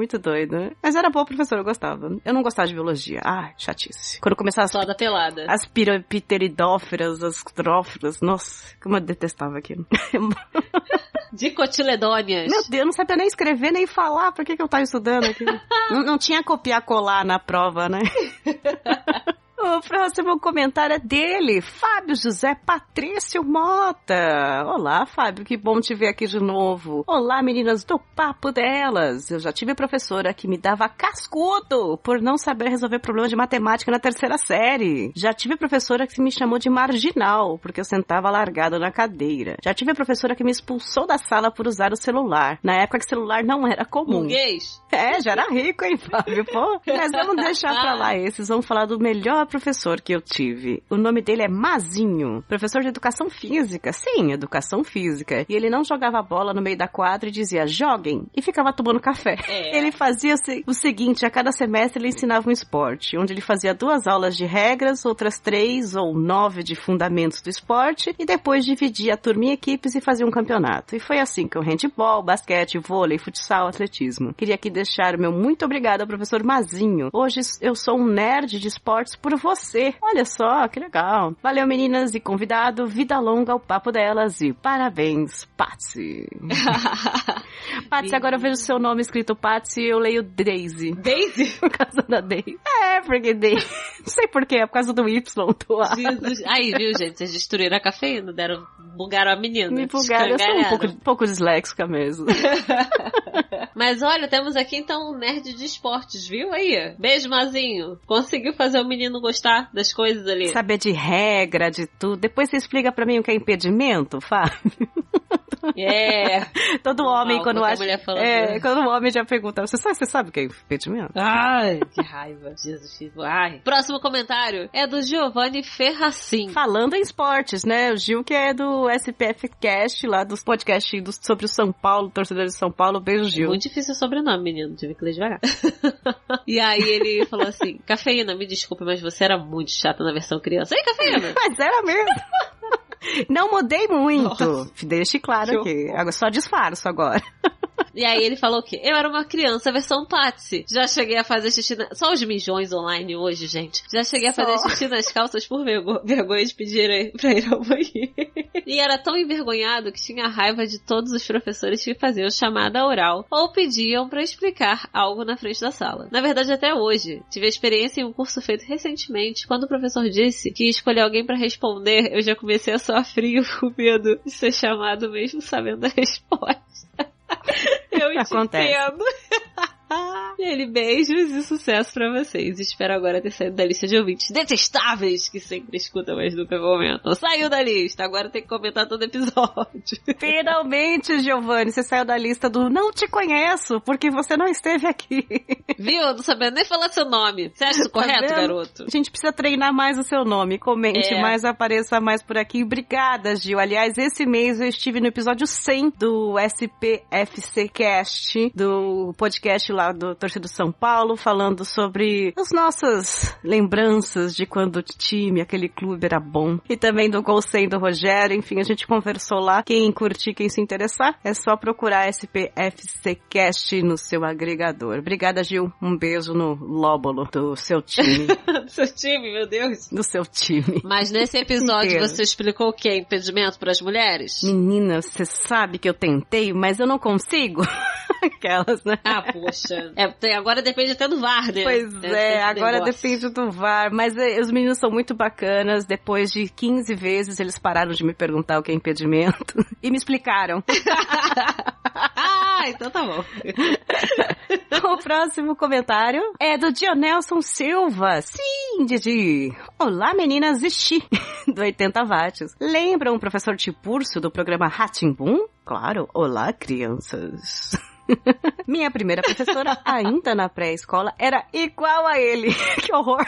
Mas era boa professora, eu gostava. Eu não gostava de biologia. Chatice. Quando começava Só da pelada. as pteridóferas, as trófilas, nossa, como eu detestava aquilo. Dicotiledôneas. Meu Deus, eu não sabia nem escrever, nem falar. Por que eu tava estudando aquilo? não tinha copiar-colar na prova, né? O próximo comentário é dele, Fábio José Patrício Mota. Olá, Fábio, que bom te ver aqui de novo. Olá, meninas do Papo Delas. Eu já tive professora que me dava cascudo por não saber resolver problemas de matemática na 3ª série. Já tive professora que me chamou de marginal, porque eu sentava largado na cadeira. Já tive professora que me expulsou da sala por usar o celular. Na época que celular não era comum. Burguês? Já era rico, hein, Fábio? Pô, mas vamos deixar pra lá esses. Vamos falar do melhor professor que eu tive. O nome dele é Mazinho. Professor de educação física. Sim, educação física. E ele não jogava bola no meio da quadra e dizia, joguem. E ficava tomando café. Ele fazia o seguinte, a cada semestre ele ensinava um esporte, onde ele fazia 2 aulas de regras, outras 3 ou 9 de fundamentos do esporte, e depois dividia a turma em equipes e fazia um campeonato. E foi assim que o handebol, basquete, vôlei, futsal, atletismo. Queria aqui deixar o meu muito obrigado ao professor Mazinho. Hoje eu sou um nerd de esportes por você. Olha só, que legal. Valeu, meninas e convidado. Vida longa ao Papo Delas e parabéns, Patsy. Patsy, agora eu vejo seu nome escrito Patsy e eu leio Daisy. Daisy? Por causa da Daisy. Porque Daisy. Não sei porquê, é por causa do Y do A. Jesus. Aí, viu, gente? Vocês destruíram a cafeína, bugaram a menina. Me bugaram, eu sou um pouco disléxica mesmo. Mas olha, temos aqui então um nerd de esportes, viu aí? Beijo, Mazinho. Conseguiu fazer o menino gostar das coisas ali. Saber de regra, de tudo. Depois você explica pra mim o que é impedimento, Fábio? Todo homem, quando acha... quando o homem já pergunta, você sabe o que é impedimento? Ai, que raiva. Jesus. Ai. Próximo comentário é do Giovanni Ferracin. Falando em esportes, né? O Gil que é do SPF Cast, lá dos podcasts sobre o São Paulo, torcedores de São Paulo. Beijo, Gil. É muito difícil o sobrenome, menino. Tive que ler devagar. E aí ele falou assim, Cafeína, me desculpe, mas você era muito chata na versão criança. Ei, Cafeína! Mas era mesmo. Não mudei muito. Nossa. Deixe claro aqui. Só disfarço agora. E aí ele falou que eu era uma criança versão Patsy. Já cheguei a fazer xixi Só os mijões online hoje, gente. Já cheguei a fazer xixi nas calças por vergonha de pedir pra ir ao banheiro. E era tão envergonhado que tinha raiva de todos os professores que faziam chamada oral ou pediam pra explicar algo na frente da sala. Na verdade, até hoje. Tive a experiência em um curso feito recentemente. Quando o professor disse que ia escolher alguém pra responder, eu já comecei a suar frio com medo de ser chamado mesmo sabendo a resposta. Eu te entendo. E ele, beijos e sucesso pra vocês. Espero agora ter saído da lista de ouvintes detestáveis que sempre escutam, mas nunca comentam. Saiu da lista, agora tem que comentar todo episódio. Finalmente, Giovanni, você saiu da lista do não te conheço, porque você não esteve aqui. Viu? Não sabendo nem falar seu nome. Você acha isso correto, garoto? A gente precisa treinar mais o seu nome. Comente mais, apareça mais por aqui. Obrigada, Gil. Aliás, esse mês eu estive no episódio 100 do SPFC Cast, do podcast lá do Torcedor São Paulo, falando sobre as nossas lembranças de quando o time, aquele clube era bom. E também do Gol 100 do Rogério. Enfim, a gente conversou lá. Quem curtir, quem se interessar, é só procurar SPFC Cast no seu agregador. Obrigada, Gil. Um beijo no lóbulo do seu time. Do seu time, meu Deus. Do seu time. Mas nesse episódio você explicou o que é impedimento para as mulheres? Menina, você sabe que eu tentei, mas eu não consigo. Aquelas, né? Ah, poxa. Agora depende até do VAR, né? Pois agora depende do VAR. Mas os meninos são muito bacanas. Depois de 15 vezes, eles pararam de me perguntar o que é impedimento. E me explicaram. Então tá bom. O próximo comentário é do Dionelson Silva. Sim, Didi. Olá, meninas Ixi, do 80 watts. Lembram o professor Tiburcio do programa Rá-Tim-Bum? Claro. Olá, crianças. Minha primeira professora, ainda na pré-escola, era igual a ele. Que horror.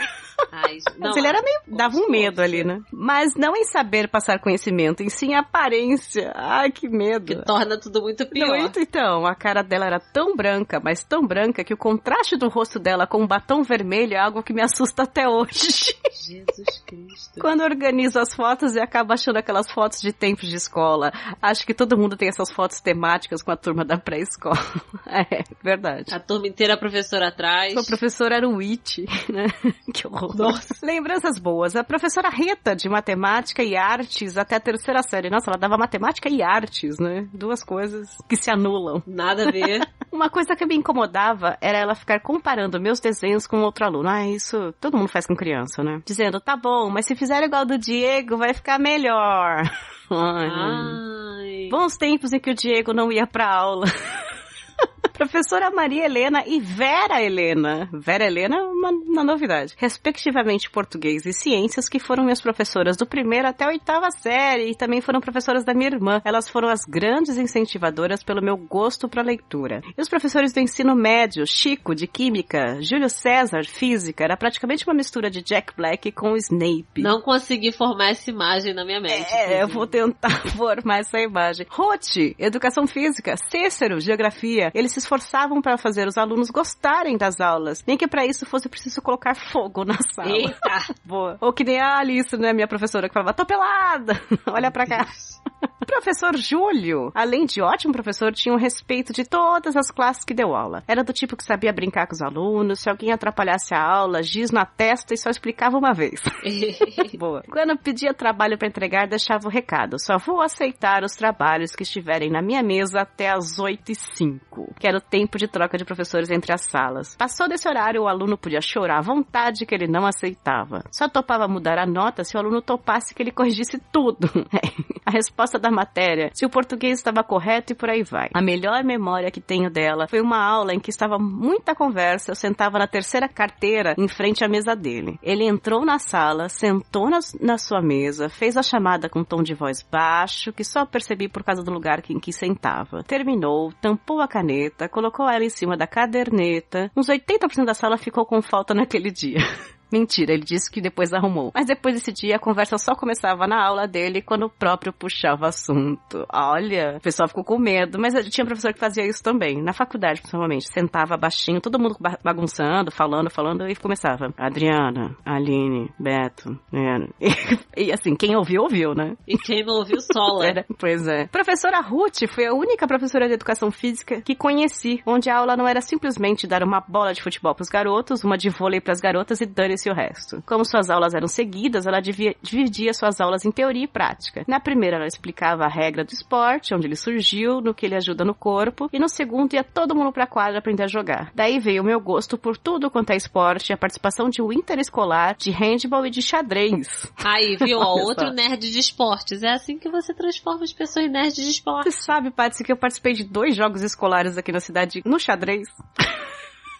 Ai, não, Mas ele era meio... dava um medo ali, né? Mas não em saber passar conhecimento, em sim aparência. Ai, que medo. Que torna tudo muito pior. Muito, então. A cara dela era tão branca, mas tão branca, que o contraste do rosto dela com um batom vermelho é algo que me assusta até hoje. Jesus Cristo. Quando eu organizo as fotos e acabo achando aquelas fotos de tempos de escola. Acho que todo mundo tem essas fotos temáticas com a turma da pré-escola. É, verdade. A turma inteira, a professora atrás. Sua professora era o It, né? Que horror. Nossa. Lembranças boas. A professora Rita, de matemática e artes, até a 3ª série. Nossa, ela dava matemática e artes, né? Duas coisas que se anulam. Nada a ver. Uma coisa que me incomodava era ela ficar comparando meus desenhos com outro aluno. Ah, isso todo mundo faz com criança, né? Dizendo, tá bom, mas se fizer igual do Diego, vai ficar melhor. Ai. Bons tempos em que o Diego não ia pra aula. Professora Maria Helena e Vera Helena. Vera Helena, uma novidade. Respectivamente português e ciências, que foram minhas professoras do 1º até a 8ª série e também foram professoras da minha irmã. Elas foram as grandes incentivadoras pelo meu gosto pra leitura. E os professores do ensino médio, Chico, de Química, Júlio César, Física, era praticamente uma mistura de Jack Black com o Snape. Não consegui formar essa imagem na minha mente. Eu vou tentar formar essa imagem. Ruth, Educação Física, Cícero, Geografia. Eles se esforçavam para fazer os alunos gostarem das aulas. Nem que para isso fosse preciso colocar fogo na sala. Eita! Boa. Ou que nem a Alice, né, minha professora, que falava, tô pelada! Olha pra cá. Professor Júlio, além de ótimo professor, tinha o respeito de todas as classes que deu aula. Era do tipo que sabia brincar com os alunos, se alguém atrapalhasse a aula, giz na testa e só explicava uma vez. Boa. Quando pedia trabalho para entregar, deixava o recado. Só vou aceitar os trabalhos que estiverem na minha mesa até as 8h05, que era o tempo de troca de professores entre as salas. Passou desse horário, o aluno podia chorar à vontade que ele não aceitava. Só topava mudar a nota se o aluno topasse que ele corrigisse tudo. A resposta da matéria, se o português estava correto e por aí vai. A melhor memória que tenho dela foi uma aula em que estava muita conversa, eu sentava na 3ª carteira em frente à mesa dele. Ele entrou na sala, sentou na sua mesa, fez a chamada com um tom de voz baixo, que só percebi por causa do lugar em que sentava. Terminou, tampou a caneta, colocou ela em cima da caderneta. Uns 80% da sala ficou com falta naquele dia. Mentira, ele disse que depois arrumou. Mas depois desse dia, a conversa só começava na aula dele quando o próprio puxava assunto. Olha, o pessoal ficou com medo, mas tinha professor que fazia isso também. Na faculdade, principalmente. Sentava baixinho, todo mundo bagunçando, falando, e começava. Adriana, Aline, Beto, e assim, quem ouviu, ouviu, né? E quem não ouviu, sola. Pois é. Professora Ruth foi a única professora de educação física que conheci, onde a aula não era simplesmente dar uma bola de futebol pros garotos, uma de vôlei pras garotas e dane-se o resto. Como suas aulas eram seguidas, ela dividia suas aulas em teoria e prática. Na primeira, ela explicava a regra do esporte, onde ele surgiu, no que ele ajuda no corpo, e no segundo ia todo mundo pra quadra aprender a jogar. Daí veio o meu gosto por tudo quanto é esporte, a participação de interescolar, de handball e de xadrez. Aí, viu? Ó, outro nerd de esportes. É assim que você transforma as pessoas em nerds de esporte. Você sabe, Paty, que eu participei de 2 jogos escolares aqui na cidade no xadrez?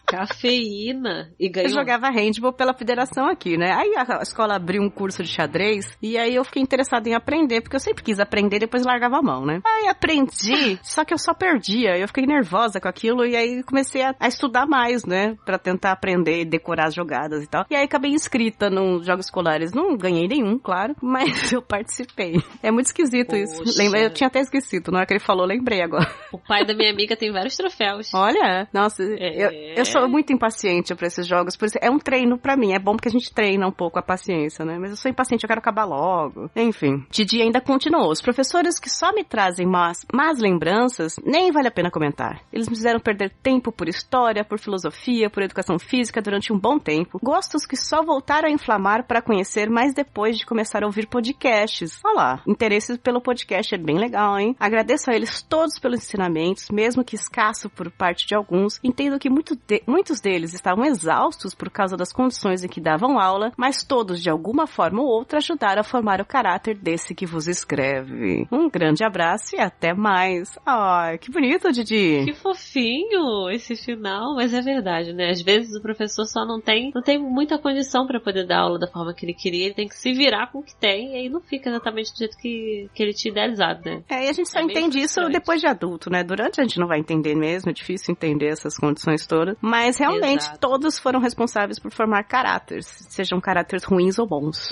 Cafeína. E ganhou. Eu jogava handball pela federação aqui, né? Aí a escola abriu um curso de xadrez e aí eu fiquei interessada em aprender, porque eu sempre quis aprender e depois largava a mão, né? Aí aprendi, só que eu só perdia. Eu fiquei nervosa com aquilo e aí comecei a estudar mais, né? Pra tentar aprender e decorar as jogadas e tal. E aí acabei inscrita nos jogos escolares. Não ganhei nenhum, claro, mas eu participei. É muito esquisito. Poxa. Isso. Eu tinha até esquecido, na hora que ele falou, lembrei agora. O pai da minha amiga tem vários troféus. Olha, nossa, eu sou muito impaciente pra esses jogos, por isso é um treino pra mim, é bom porque a gente treina um pouco a paciência, né? Mas eu sou impaciente, eu quero acabar logo. Enfim, Didi ainda continuou. Os professores que só me trazem más lembranças, nem vale a pena comentar. Eles me fizeram perder tempo por história, por filosofia, por educação física durante um bom tempo. Gostos que só voltaram a inflamar para conhecer mais depois de começar a ouvir podcasts. Olha lá, interesse pelo podcast é bem legal, hein? Agradeço a eles todos pelos ensinamentos, mesmo que escasso por parte de alguns. Entendo que muitos deles estavam exaustos por causa das condições em que davam aula, mas todos, de alguma forma ou outra, ajudaram a formar o caráter desse que vos escreve. Um grande abraço e até mais. Ai, que bonito, Didi. Que fofinho esse final, mas é verdade, né? Às vezes o professor só não tem muita condição para poder dar aula da forma que ele queria, ele tem que se virar com o que tem, e aí não fica exatamente do jeito que ele tinha idealizado, né? E a gente só entende isso depois de adulto, né? Durante a gente não vai entender mesmo, é difícil entender essas condições todas, mas Mas realmente Exato. todos foram responsáveis por formar caráteres, sejam caráteres ruins ou bons.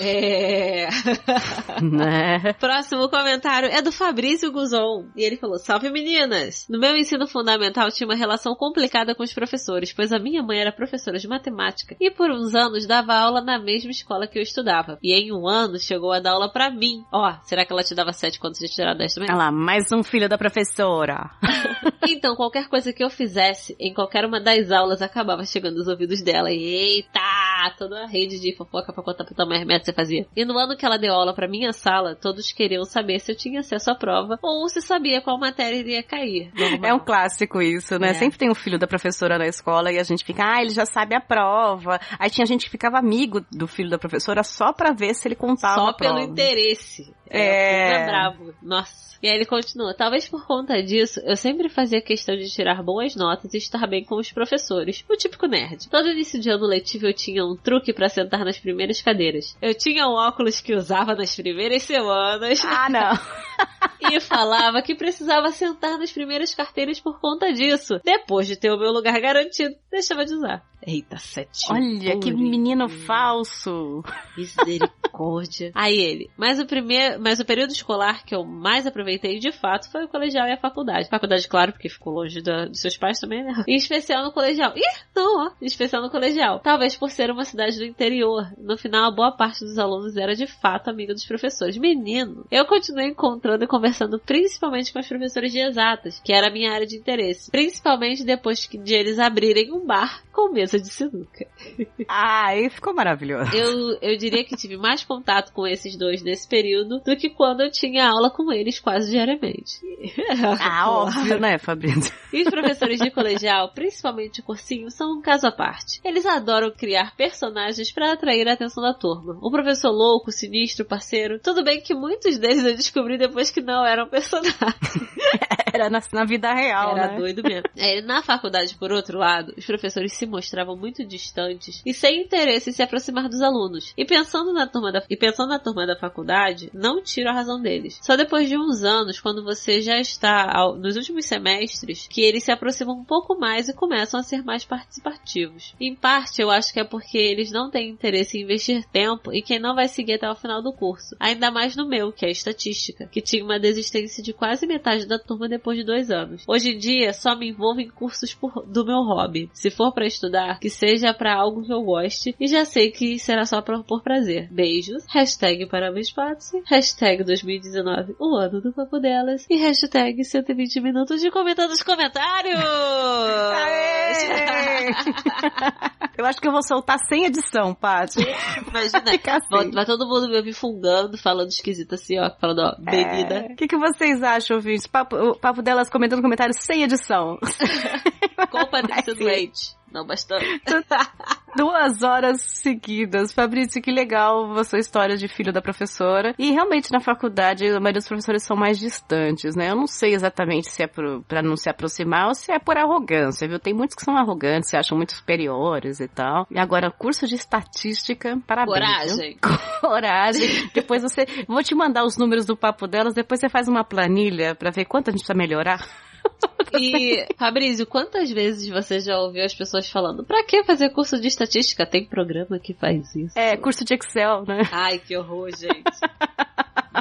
Né? Próximo comentário é do Fabrício Guzon. E ele falou: salve meninas! No meu ensino fundamental tinha uma relação complicada com os professores, pois a minha mãe era professora de matemática e por uns anos dava aula na mesma escola que eu estudava. E em um ano chegou a dar aula pra mim. Será que ela te dava 7 quando você tirar 10 também? Olha lá, mais um filho da professora. Então, qualquer coisa que eu fizesse em qualquer uma das aulas acabava chegando aos ouvidos dela. E eita! Toda a rede de fofoca pra contar pro tamanho remédio que você fazia. E no ano que ela deu aula pra minha sala, todos queriam saber se eu tinha acesso à prova ou se sabia qual matéria iria cair. Normal. É um clássico isso, né? Sempre tem um filho da professora na escola e a gente fica, ele já sabe a prova. Aí tinha gente que ficava amigo do filho da professora só pra ver se ele contava só a prova. pelo interesse. É bravo. Nossa. E aí ele continua: talvez por conta disso, eu sempre fazia questão de tirar boas notas e estar bem com os professores. O típico nerd. Todo início de ano letivo eu tinha um truque pra sentar nas primeiras cadeiras. Eu tinha um óculos que usava nas primeiras semanas. Ah, não. E falava que precisava sentar nas primeiras carteiras por conta disso. Depois de ter o meu lugar garantido, deixava de usar. Eita, 7. Olha, que menino falso. Misericórdia. Aí ele: mas o período escolar que eu mais aproveitei de fato foi o colegial e a faculdade. Faculdade, claro, porque ficou longe dos seus pais também, né? Em especial no colegial. Em especial no colegial. Talvez por ser uma cidade do interior. No final, a boa parte dos alunos era de fato amiga dos professores. Menino, eu continuei encontrando e conversando principalmente com os professores de exatas, que era a minha área de interesse. Principalmente depois de eles abrirem um bar com mesa de sinuca. Aí ficou maravilhoso. Eu diria que tive mais contato com esses dois nesse período do que quando eu tinha aula com eles quase diariamente. Óbvio, né, Fabrício? E os professores de colegial, principalmente o cursinho, são um caso à parte. Eles adoram criar personagens pra atrair a atenção da turma. Um professor louco, sinistro, parceiro. Tudo bem que muitos deles eu descobri depois que não eram personagens. Era na vida real, Era né? doido mesmo. Na faculdade, por outro lado, os professores se mostravam muito distantes e sem interesse em se aproximar dos alunos. E pensando na turma da faculdade, não tiro a razão deles. Só depois de uns anos, quando você já está nos últimos semestres, que eles se aproximam um pouco mais e começam a ser mais participativos. Em parte, eu acho que é porque eles não têm interesse em investir tempo em quem não vai seguir até o final do curso. Ainda mais no meu, que é estatística, que tinha uma desistência de quase metade da turma depois de 2 anos. Hoje em dia, só me envolvo em cursos do meu hobby. Se for pra estudar, que seja pra algo que eu goste, e já sei que será só por prazer. Beijos. Hashtag Parabéns Patsy. Hashtag 2019, o ano do Papo Delas. E hashtag 120 minutos de comentando os comentários. Eu acho que eu vou soltar sem edição, Paty. Imagina, Assim. vai todo mundo me ouvir fungando, falando esquisito assim, ó, falando, bebida. O que vocês acham, ouvintes? O papo Delas comentando comentários sem edição. Com Patrícia doente. Não bastante. 2 horas seguidas. Fabrício, que legal a sua história de filho da professora. E realmente na faculdade a maioria dos professores são mais distantes, né? Eu não sei exatamente se é pra não se aproximar ou se é por arrogância, viu? Tem muitos que são arrogantes, se acham muito superiores e tal. E agora, curso de estatística, parabéns. Coragem. Viu? Coragem. Depois vou te mandar os números do papo delas, depois você faz uma planilha pra ver quanto a gente precisa melhorar. E, Fabrício, quantas vezes você já ouviu as pessoas falando: pra que fazer curso de estatística? Tem programa que faz isso. Curso de Excel, né? Ai, que horror, gente.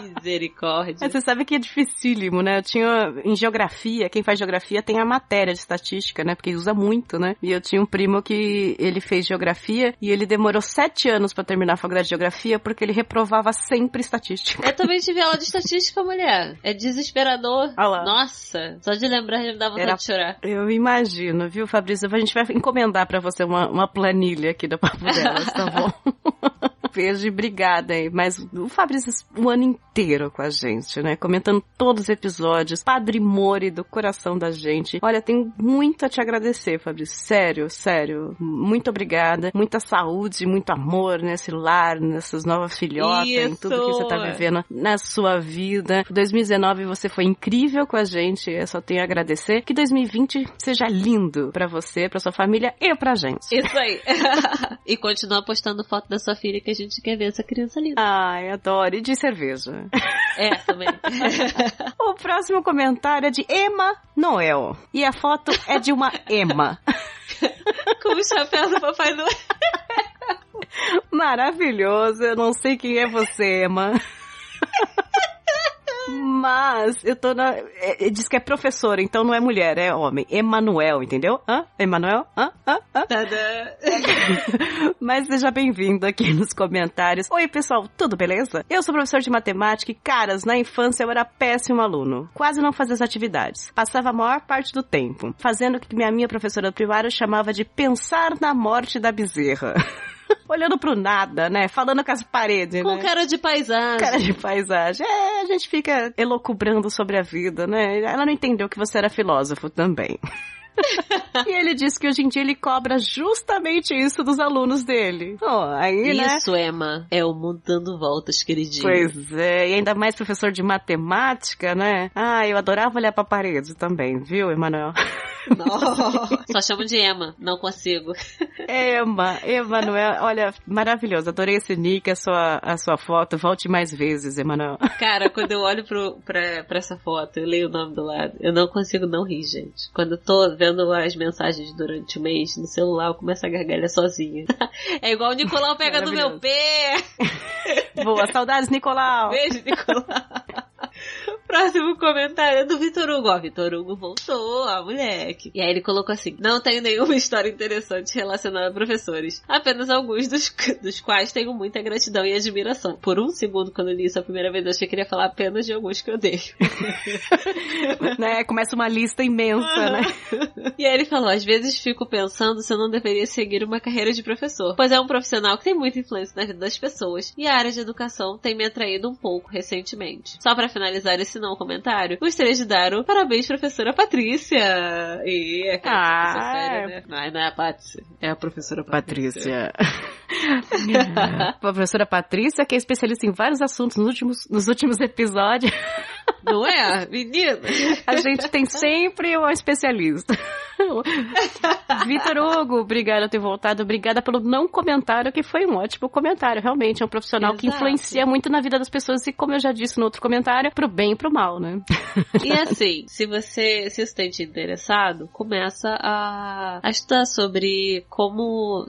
Misericórdia. Você sabe que é dificílimo, né? Eu tinha, em geografia, quem faz geografia tem a matéria de estatística, né? Porque usa muito, né? E eu tinha um primo que ele fez geografia e ele demorou 7 anos pra terminar a faculdade de geografia porque ele reprovava sempre estatística. Eu também tive aula de estatística, mulher. É desesperador. Olha lá. Nossa, só de lembrar já me dá vontade de chorar. Eu imagino, viu, Fabrício? A gente vai encomendar pra você uma planilha aqui do Papo Delas, tá bom? Beijo e obrigada aí. Mas o Fabrício o ano inteiro com a gente, né? Comentando todos os episódios. Padre Mori do coração da gente. Olha, tenho muito a te agradecer, Fabrício. Sério, sério. Muito obrigada. Muita saúde, muito amor nesse lar, nessas novas filhotas, em tudo que você tá vivendo na sua vida. 2019 você foi incrível com a gente. Eu só tenho a agradecer. Que 2020 seja lindo pra você, pra sua família e pra gente. Isso aí. E continua postando foto da sua filha que a gente quer ver essa criança linda. Ai, adoro. E de cerveja. Também. O próximo comentário é de Emma Noel. E a foto é de uma Emma. Com o chapéu do Papai Noel. Maravilhoso. Eu não sei quem é você, Emma. Mas eu tô na... diz que é professora, então não é mulher, é homem. Emanuel, entendeu? Hã? Emanuel? Hã? Mas seja bem-vindo aqui nos comentários. Oi, pessoal, tudo beleza? Eu sou professor de matemática e, caras, na infância eu era péssimo aluno. Quase não fazia as atividades. Passava a maior parte do tempo fazendo o que minha professora do primário chamava de pensar na morte da bezerra. Olhando pro nada, né? Falando com as paredes, com né? cara de paisagem. Cara de paisagem. A gente fica elocubrando sobre a vida, né? Ela não entendeu que você era filósofo também. E ele disse que hoje em dia ele cobra justamente isso dos alunos dele. Aí, isso, né? Emma, é o mundo dando voltas, queridinho. Pois é, e ainda mais professor de matemática, né? Eu adorava olhar pra parede também, viu, Emanuel? Só chamo de Emma, não consigo. Emanuel, olha, maravilhoso, adorei esse nick, a sua foto, volte mais vezes, Emanuel. Cara, quando eu olho pra essa foto, eu leio o nome do lado, eu não consigo não rir, gente. Quando eu tô vendo as mensagens durante o mês no celular, eu começo a gargalhar sozinha. É igual o Nicolau pega no meu pé. Boa, saudades, Nicolau. Beijo, Nicolau. Próximo comentário é do Vitor Hugo. Ó, Vitor Hugo voltou, moleque. E aí ele colocou assim: não tenho nenhuma história interessante relacionada a professores. Apenas alguns dos quais tenho muita gratidão e admiração. Por um segundo, quando eu li isso a primeira vez, eu achei que ele ia falar apenas de alguns que eu odeio. Né? Começa uma lista imensa, né? E aí ele falou: às vezes fico pensando se eu não deveria seguir uma carreira de professor, pois é um profissional que tem muita influência na vida das pessoas e a área de educação tem me atraído um pouco recentemente. Só pra finalizar esse não comentário, gostaria de dar um parabéns, professora Patrícia. E aquela professora séria, né? Não é a Patrícia, é a professora Patrícia. A professora Patrícia, que é especialista em vários assuntos nos últimos episódios. Não é, menina? A gente tem sempre um especialista. Vitor Hugo, obrigada por ter voltado. Obrigada pelo não comentário, que foi um ótimo comentário. Realmente, é um profissional que influencia muito na vida das pessoas. E como eu já disse no outro comentário, pro bem e pro mal, né? E assim, se você tem te interessado, começa a estudar sobre como...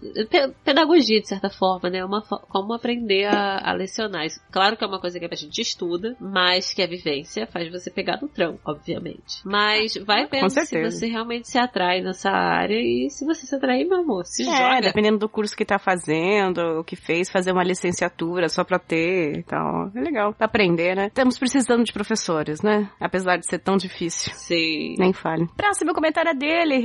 pedagogia, de certa forma, né? Como aprender a lecionar. Isso, claro que é uma coisa que a gente estuda, mas que a vivência faz você pegar no tranco, obviamente. Mas vai vendo se você realmente se atrai nessa área, e se você se atrair, meu amor, se joga. Dependendo do curso que tá fazendo, o que fez, fazer uma licenciatura só pra ter e tal. É legal aprender, né? Estamos precisando de professores, né? Apesar de ser tão difícil. Sim. Nem fale. Próximo comentário é dele,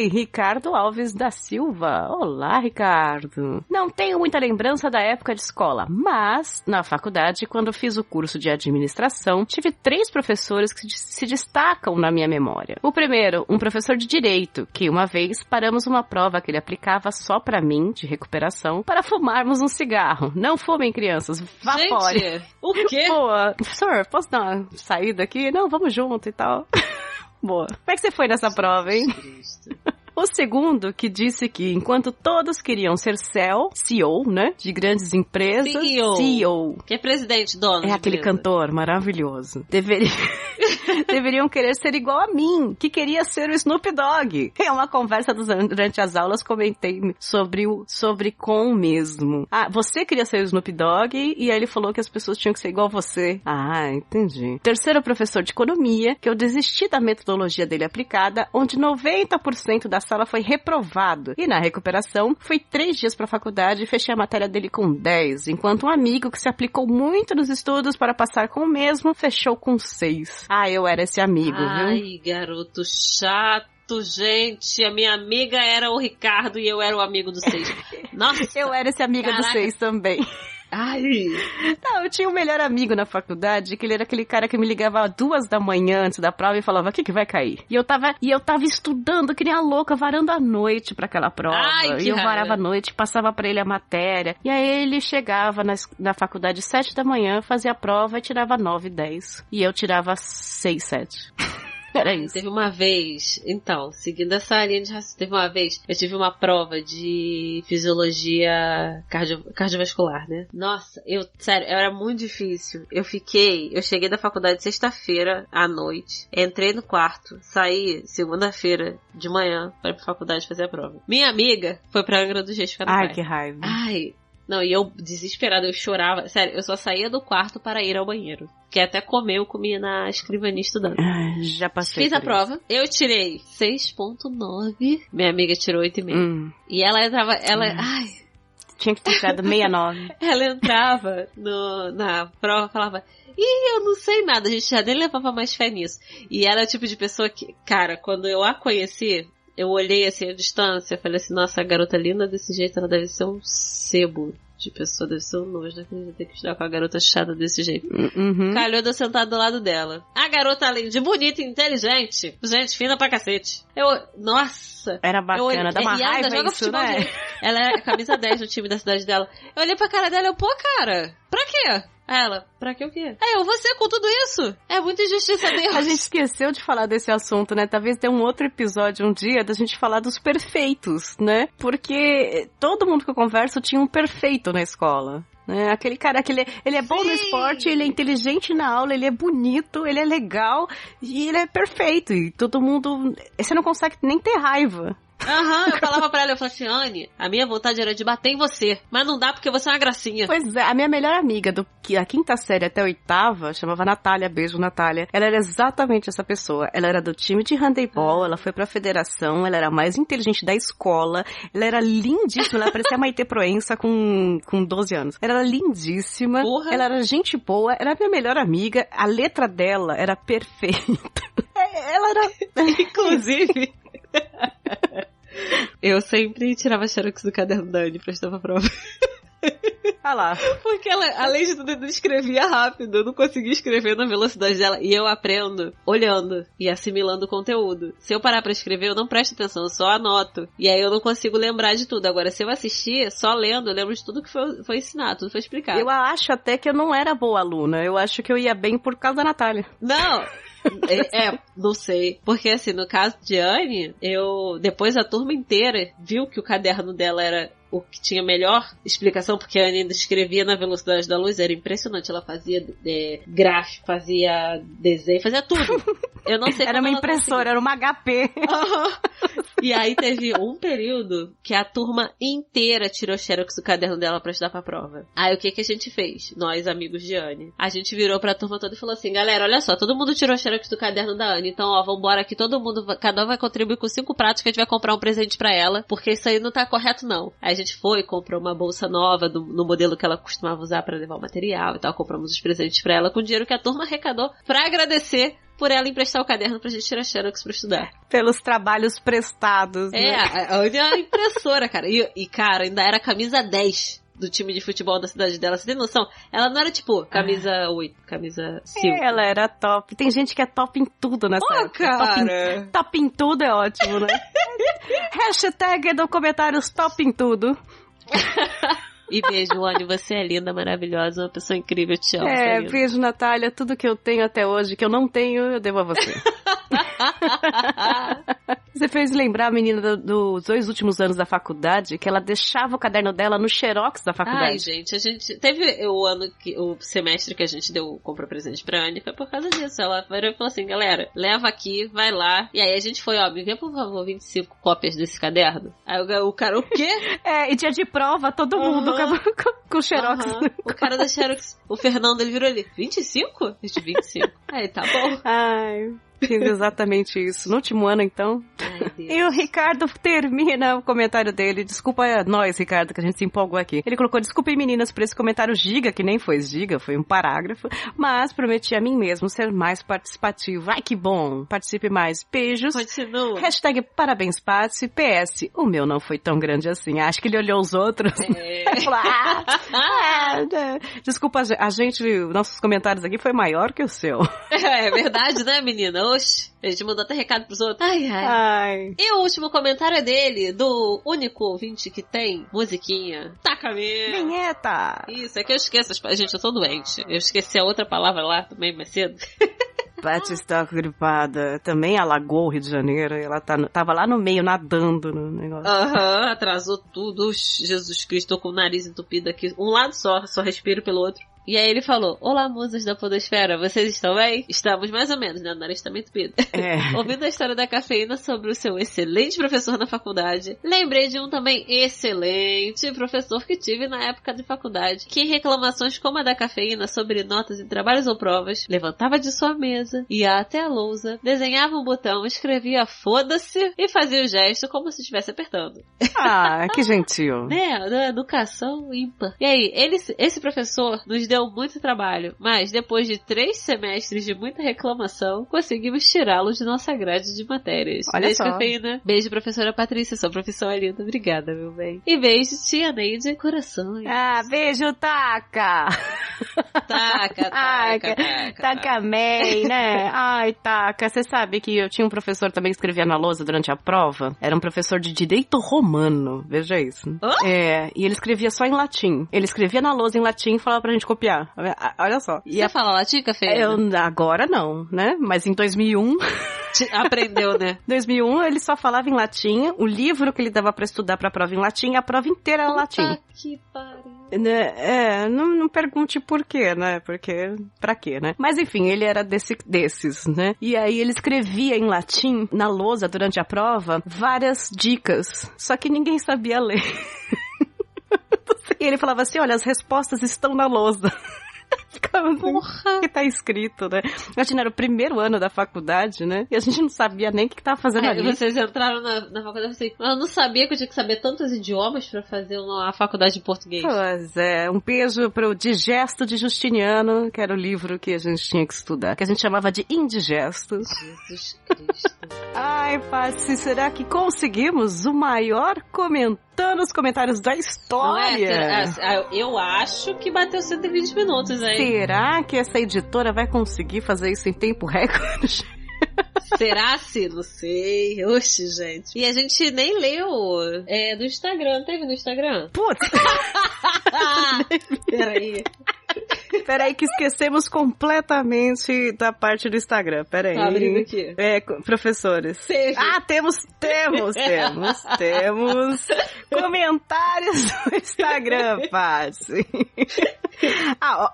Ricardo Alves da Silva. Olá, Ricardo. Não tenho muita lembrança da época de escola, mas na faculdade, quando fiz o curso de administração, tive 3 professores que se destacam na minha memória. O primeiro, um professor de direito, que uma vez paramos uma prova que ele aplicava só pra mim, de recuperação, para fumarmos um cigarro. Não fumem, crianças, vá fora. Gente, o quê? Pô, professor, posso dar uma saída aqui? Não, vamos junto e tal. Boa. Como é que você foi nessa prova, hein? O segundo, que disse que enquanto todos queriam ser CEO, né, de grandes empresas... CEO. Que é presidente, dono. É aquele cantor maravilhoso. Deveriam querer ser igual a mim, que queria ser o Snoop Dogg. É uma conversa durante as aulas, comentei sobre com o mesmo. Você queria ser o Snoop Dogg, e aí ele falou que as pessoas tinham que ser igual a você. Entendi. Terceiro, professor de economia, que eu desisti da metodologia dele aplicada, onde 90% da sala foi reprovado. E na recuperação, fui 3 dias pra faculdade e fechei a matéria dele com 10, enquanto um amigo que se aplicou muito nos estudos para passar com o mesmo, fechou com 6. Eu era esse amigo, viu? Ai, garoto chato, gente. A minha amiga era o Ricardo e eu era o amigo do 6. Nossa! Eu era esse amigo do 6 também. Ai! Não, eu tinha um melhor amigo na faculdade, que ele era aquele cara que me ligava 2 da manhã antes da prova e falava: o que vai cair? E eu tava estudando que nem a louca, varando a noite pra aquela prova. E eu varava a noite, passava pra ele a matéria. E aí ele chegava na faculdade 7 da manhã, fazia a prova e tirava 9, 10. E eu tirava 6, 7. Era isso. Teve uma vez, então, seguindo essa linha de raciocínio, teve uma vez, eu tive uma prova de fisiologia cardiovascular, né? Nossa, sério, era muito difícil. Eu cheguei da faculdade sexta-feira à noite, entrei no quarto, saí segunda-feira de manhã pra ir pra faculdade fazer a prova. Minha amiga foi pra Angra dos Reis ficar no Ai, pai. que raiva. Ai, não, e eu desesperada, eu chorava. Sério, eu só saía do quarto para ir ao banheiro. Que até comer, eu comia na escrivania estudando. Ai, já passei. Fiz a prova, eu tirei 6.9, minha amiga tirou 8,5. E ela entrava, ai... Tinha que ter tirado 69. Ela entrava na prova e falava... eu não sei nada, a gente já nem levava mais fé nisso. E ela é o tipo de pessoa que, cara, quando eu a conheci... Eu olhei assim à distância, falei assim, nossa, a garota linda desse jeito, ela deve ser um sebo de pessoa, deve ser um nojo, né? Que a gente vai ter que estudar com a garota chata desse jeito. Uhum. Calhou de eu sentar do lado dela. A garota, além de bonita e inteligente, gente fina pra cacete. Nossa! Era bacana, dá uma raiva joga isso, futebol, né? Ela é camisa 10 do time da cidade dela. Eu olhei pra cara dela e pô, cara, pra quê? Ela, pra que o quê? Você com tudo isso? É muita injustiça Deus. A gente esqueceu de falar desse assunto, né? Talvez dê um outro episódio um dia da gente falar dos perfeitos, né? Porque todo mundo que eu converso tinha um perfeito na escola. Né? Aquele cara que ele é bom no esporte, ele é inteligente na aula, ele é bonito, ele é legal e ele é perfeito. E todo mundo... Você não consegue nem ter raiva. Eu falava pra ela, eu falava assim, Anne, a minha vontade era de bater em você, mas não dá porque você é uma gracinha. Pois é, a minha melhor amiga da quinta série até a oitava, chamava Natália, beijo Natália, ela era exatamente essa pessoa, ela era do time de handebol, ela foi pra federação, ela era a mais inteligente da escola, ela era lindíssima, ela parecia a Maite Proença com 12 anos, ela era lindíssima, ela era gente boa, era a minha melhor amiga, a letra dela era perfeita, ela era... Inclusive... Eu sempre tirava xerox do caderno da Anne pra estudar pra prova. Ah lá. Porque ela, além de tudo, escrevia rápido. Eu não conseguia escrever na velocidade dela. E eu aprendo olhando e assimilando o conteúdo. Se eu parar pra escrever, eu não presto atenção, eu só anoto. E aí eu não consigo lembrar de tudo. Agora, se eu assistir, só lendo, eu lembro de tudo que foi ensinado, tudo foi explicado. Eu acho até que eu não era boa aluna. Eu acho que eu ia bem por causa da Natália. Não! Não sei. Porque assim, no caso de Anne, depois a turma inteira viu que o caderno dela era o que tinha melhor explicação, porque a Anne ainda escrevia na velocidade da luz, era impressionante. Ela fazia gráfico, fazia desenho, fazia tudo. Eu não sei como era uma impressora, era uma HP. E aí teve um período que a turma inteira tirou xerox do caderno dela pra estudar pra prova. Aí o que a gente fez? Nós, amigos de Anne. A gente virou pra turma toda e falou assim, galera, olha só, todo mundo tirou xerox do caderno da Anne, então vambora aqui, todo mundo, cada um vai contribuir com 5 pratos que a gente vai comprar um presente pra ela, porque isso aí não tá correto não. Aí a gente foi, comprou uma bolsa nova no modelo que ela costumava usar pra levar o material e tal, compramos os presentes pra ela com o dinheiro que a turma arrecadou pra agradecer por ela emprestar o caderno pra gente tirar xerox pra estudar. Pelos trabalhos prestados, né? A impressora, cara. E, cara, ainda era camisa 10 do time de futebol da cidade dela. Você tem noção? Ela não era, tipo, camisa 8, camisa 5. Ela era top. Tem gente que é top em tudo nessa época. Cara! Top em tudo é ótimo, né? Hashtag do comentários top em tudo. E beijo, Anne, você é linda, maravilhosa, uma pessoa incrível, eu te amo. Beijo, Natália, tudo que eu tenho até hoje, que eu não tenho, eu devo a você. Você fez lembrar a menina dos 2 últimos anos da faculdade, que ela deixava o caderno dela no xerox da faculdade. Ai, gente, a gente... Teve o semestre que a gente comprou presente pra Anne, foi por causa disso. Ela falou assim, galera, leva aqui, vai lá. E aí a gente foi, me vê por favor 25 cópias desse caderno. Aí o cara, o quê? E dia de prova, todo mundo com xerox. O cara da xerox, o Fernando, ele virou ali, 25? 25. Aí, tá bom. Ai... Fiz exatamente isso. No último ano, então. Ai, e o Ricardo termina o comentário dele. Desculpa nós, Ricardo, que a gente se empolgou aqui. Ele colocou, desculpem meninas por esse comentário giga, que nem foi giga, foi um parágrafo. Mas prometi a mim mesmo ser mais participativo. Ai, que bom. Participe mais. Beijos. Continua. Hashtag parabéns, Patsy. PS, o meu não foi tão grande assim. Acho que ele olhou os outros. Falou, desculpa, a gente, nossos comentários aqui foi maior que o seu. É verdade, né, menina? Oxe, a gente mandou até recado pros outros. Ai. E o último comentário é dele, do único ouvinte que tem musiquinha. Taca mesmo. Vinheta. Isso, é que eu esqueço. Gente, eu tô doente. Eu esqueci a outra palavra lá também mais cedo. Paty está gripada. Também alagou o Rio de Janeiro. Ela tava lá no meio, nadando no negócio. Atrasou tudo. Jesus Cristo, tô com o nariz entupido aqui. Um lado só respiro pelo outro. E aí ele falou, olá, musas da podosfera, vocês estão bem? Estamos mais ou menos, né? O nariz tá meio entupido. Ouvindo a história da cafeína sobre o seu excelente professor na faculdade, lembrei de um também excelente professor que tive na época de faculdade, que em reclamações como a da cafeína sobre notas em trabalhos ou provas, levantava de sua mesa, ia até a lousa, desenhava um botão, escrevia foda-se e fazia o gesto como se estivesse apertando. Ah, que gentil. Né? Educação ímpar. E aí, esse professor nos deu muito trabalho, mas depois de 3 semestres de muita reclamação, conseguimos tirá-lo de nossa grade de matérias. Olha beijo, só. Cafeína. Beijo, professora Patrícia. Sua profissão é linda. Obrigada, meu bem. E beijo, tia Neide. Corações. Ah, beijo, Taca. Taca. Taca May, né? Ai, Taca, você sabe que eu tinha um professor também que escrevia na lousa durante a prova? Era um professor de direito romano, veja isso. E ele escrevia só em latim. Ele escrevia na lousa em latim e falava pra gente copiar. Olha só. Você fala latim, Cafeína? Agora não, né? Mas em 2001... Aprendeu, né? 2001 ele só falava em latim, o livro que ele dava pra estudar pra prova em latim, a prova inteira era latim. Que pariu. Não pergunte por quê, né? Porque, pra quê, né? Mas enfim, ele era desses, né? E aí ele escrevia em latim, na lousa, durante a prova, várias dicas. Só que ninguém sabia ler. E ele falava assim, olha, as respostas estão na lousa. Ficava assim, o que tá escrito, né? Imagina, era o primeiro ano da faculdade, né? E a gente não sabia nem o que tava fazendo ali. Vocês entraram na faculdade assim, eu não sabia que eu tinha que saber tantos idiomas pra fazer uma faculdade de português. Pois é, um beijo pro Digesto de Justiniano, que era o livro que a gente tinha que estudar, que a gente chamava de Indigesto. Jesus Cristo. Ai, Paty, será que conseguimos o maior comentando os comentários da história? Não é? Eu acho que bateu 120 minutos, hein? Será que essa editora vai conseguir fazer isso em tempo recorde? Será se? Não sei. Oxe, gente. E a gente nem leu do Instagram. Teve no Instagram? Putz! Peraí, que esquecemos completamente da parte do Instagram. Peraí. Tá abrindo aqui. Professores. Teve. Ah, temos comentários no Instagram, Paty.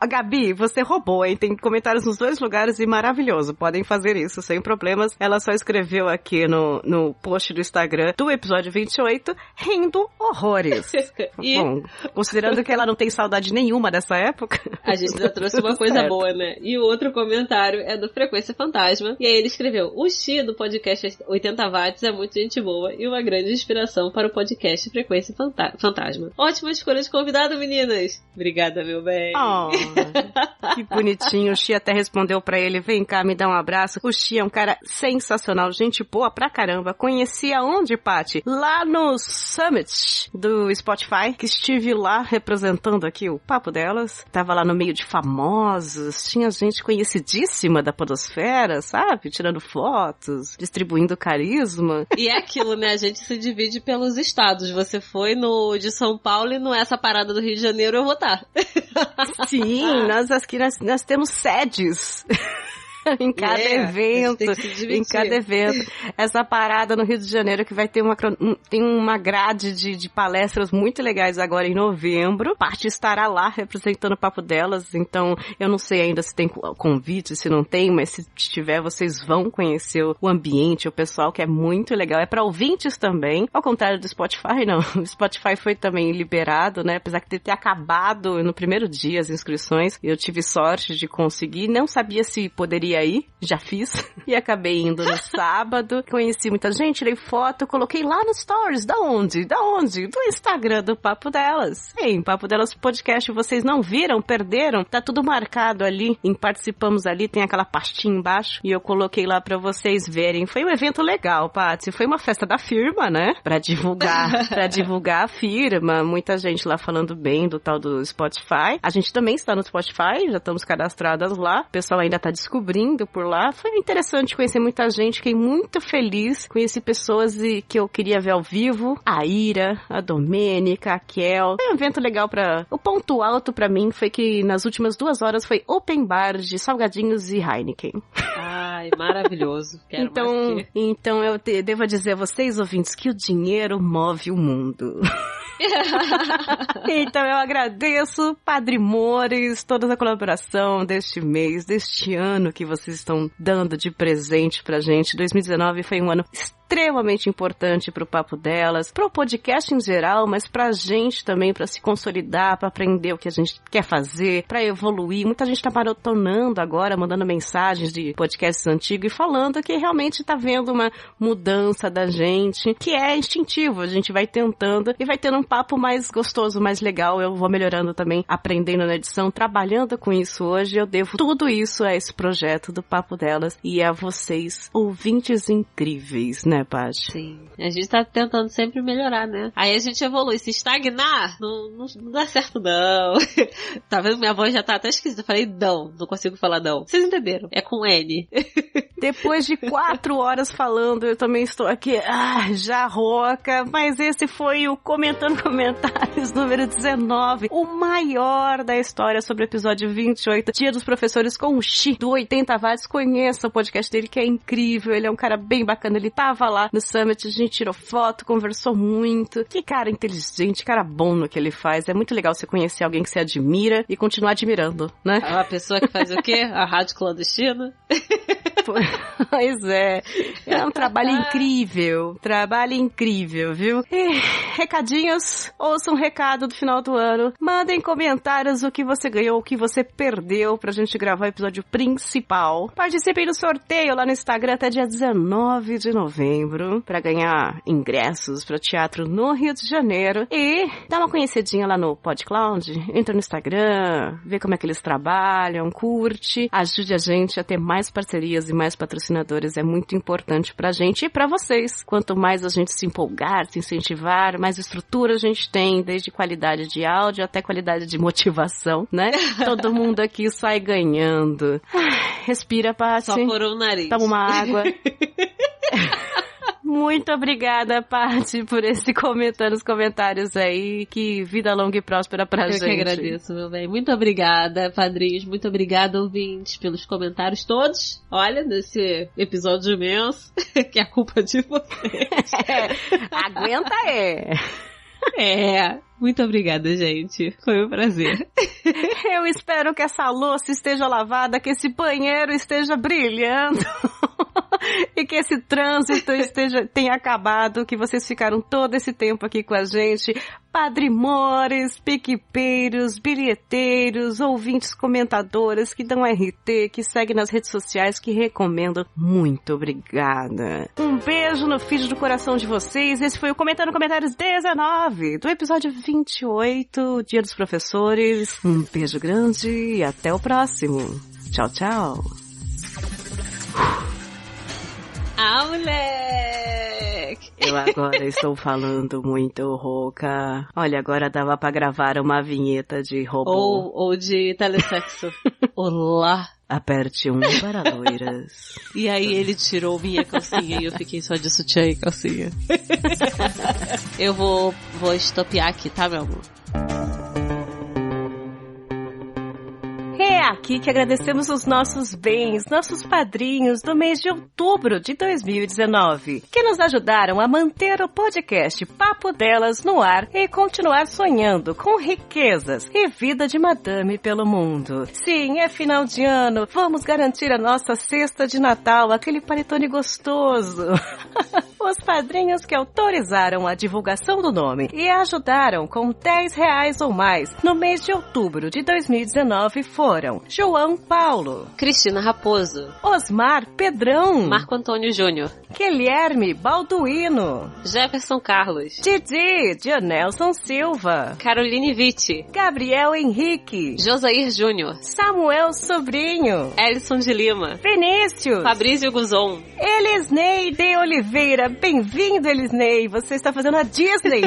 Gabi, você roubou, hein? Tem comentários nos 2 lugares e maravilhoso. Podem fazer isso sem problemas. Ela só escreveu aqui no post do Instagram do episódio 28, rindo horrores. Bom, considerando que ela não tem saudade nenhuma dessa época... A gente já trouxe uma coisa boa, né? E o outro comentário é do Frequência Fantasma. E aí ele escreveu, o Xi do podcast 80 Watts é muito gente boa e uma grande inspiração para o podcast Frequência Fantasma. Ótima escolha de convidado, meninas. Obrigada, meu bem. Oh, que bonitinho. O Xi até respondeu pra ele, vem cá, me dá um abraço. O Xi é um cara sensacional, gente boa pra caramba. Conheci aonde, Paty? Lá no Summit do Spotify, que estive lá representando aqui o Papo Delas. Tava lá no meio de famosos, tinha gente conhecidíssima da podosfera, sabe? Tirando fotos, distribuindo carisma. E é aquilo, né? A gente se divide pelos estados. Você foi no de São Paulo e no essa parada do Rio de Janeiro eu vou estar. Sim, nós temos sedes. Em cada evento, em cada evento. Essa parada no Rio de Janeiro que vai ter tem uma grade de palestras muito legais agora em novembro. Paty estará lá representando o Papo Delas, então eu não sei ainda se tem convite, se não tem, mas se tiver, vocês vão conhecer o ambiente, o pessoal, que é muito legal. É para ouvintes também, ao contrário do Spotify, não. O Spotify foi também liberado, né? Apesar de ter acabado no primeiro dia as inscrições, eu tive sorte de conseguir, não sabia se poderia ir, já fiz, e acabei indo no sábado, conheci muita gente, tirei foto, coloquei lá no Stories, da onde? Do Instagram do Papo Delas. Sim, Papo Delas Podcast, vocês não viram, perderam, tá tudo marcado ali, em participamos ali, tem aquela pastinha embaixo, e eu coloquei lá pra vocês verem. Foi um evento legal, Paty, foi uma festa da firma, né, pra divulgar a firma, muita gente lá falando bem do tal do Spotify. A gente também está no Spotify, já estamos cadastradas lá, o pessoal ainda tá descobrindo por lá. Foi interessante conhecer muita gente, fiquei muito feliz. Conheci pessoas que eu queria ver ao vivo. A Ira, a Domênica, a Kel. Foi um evento legal O ponto alto pra mim foi que nas últimas 2 horas foi open bar de salgadinhos e Heineken. Ai, maravilhoso. Quero mais que... Então eu devo dizer a vocês, ouvintes, que o dinheiro move o mundo. Então eu agradeço, Padre Mores, toda a colaboração deste mês, deste ano que vocês estão dando de presente pra gente. 2019 foi um ano extremamente importante pro Papo Delas, pro podcast em geral, mas pra gente também, pra se consolidar, pra aprender o que a gente quer fazer, pra evoluir. Muita gente tá maratonando agora, mandando mensagens de podcasts antigos e falando que realmente tá vendo uma mudança da gente, que é instintivo. A gente vai tentando e vai tendo um papo mais gostoso, mais legal. Eu vou melhorando também, aprendendo na edição, trabalhando com isso hoje. Eu devo tudo isso a esse projeto do Papo Delas e a vocês, ouvintes incríveis, né, Paty? Sim. A gente tá tentando sempre melhorar, né? Aí a gente evolui. Se estagnar, não dá certo, não. Tá vendo? Minha voz já tá até esquisita. Eu falei não consigo falar não. Vocês entenderam? É com N. Depois de 4 horas falando, eu também estou aqui, já rouca, mas esse foi o Comentando Comentários número 19, o maior da história sobre o episódio 28, Dia dos Professores com o Xi, do 80 Watts. Conheça o podcast dele, que é incrível, ele é um cara bem bacana, ele tava lá no Summit, a gente tirou foto, conversou muito, que cara inteligente, cara bom no que ele faz, é muito legal você conhecer alguém que você admira e continuar admirando, né? A pessoa que faz o quê? A rádio clandestina? Pois é um trabalho incrível, viu? E, recadinhos, ouça um recado do final do ano, mandem comentários o que você ganhou, o que você perdeu pra gente gravar o episódio principal. Participem do sorteio lá no Instagram até dia 19 de novembro pra ganhar ingressos pro teatro no Rio de Janeiro e dá uma conhecidinha lá no PodCloud, entra no Instagram, vê como é que eles trabalham, curte, ajude a gente a ter mais parcerias e mais patrocinadores, é muito importante pra gente e pra vocês. Quanto mais a gente se empolgar, se incentivar, mais estrutura a gente tem, desde qualidade de áudio até qualidade de motivação, né? Todo mundo aqui sai ganhando. Respira, Paty. Só por um nariz. Toma uma água. Muito obrigada, Paty, por esse comentando os comentários aí. Que vida longa e próspera pra gente. Eu que agradeço, meu bem. Muito obrigada, padrinhos. Muito obrigada, ouvintes, pelos comentários todos. Olha, nesse episódio imenso, que é a culpa de vocês. Aguenta aí. Muito obrigada, gente. Foi um prazer. Eu espero que essa louça esteja lavada, que esse banheiro esteja brilhando. E que esse trânsito tenha acabado, que vocês ficaram todo esse tempo aqui com a gente. Padre Mores, piquipeiros, bilheteiros, ouvintes comentadoras que dão RT, que seguem nas redes sociais, que recomendam. Muito obrigada. Um beijo no feed do coração de vocês. Esse foi o Comentando Comentários 19, do episódio 28, Dia dos Professores. Um beijo grande e até o próximo. Tchau, tchau. Moleque! Eu agora estou falando muito rouca. Olha, agora dava pra gravar uma vinheta de robô. Ou de telesexo. Olá! Aperte 1 para loiras. E aí ele tirou minha calcinha e eu fiquei só de sutiã e calcinha. Eu vou estopiar aqui, tá, meu amor? É aqui que agradecemos os nossos bens, nossos padrinhos do mês de outubro de 2019, que nos ajudaram a manter o podcast Papo Delas no ar e continuar sonhando com riquezas e vida de madame pelo mundo. Sim, é final de ano, vamos garantir a nossa cesta de Natal, aquele panetone gostoso. Os padrinhos que autorizaram a divulgação do nome e ajudaram com R$10 ou mais no mês de outubro de 2019 foram João Paulo, Cristina Raposo, Osmar Pedrão, Marco Antônio Júnior, Guilherme Balduino, Jefferson Carlos, Didi Dionelson Silva, Caroline Vitti, Gabriel Henrique, Josair Júnior, Samuel Sobrinho, Elison de Lima, Vinícius, Fabrício Guzon, Elisnei de Oliveira. Bem-vindo, Elisnei. Você está fazendo a Disney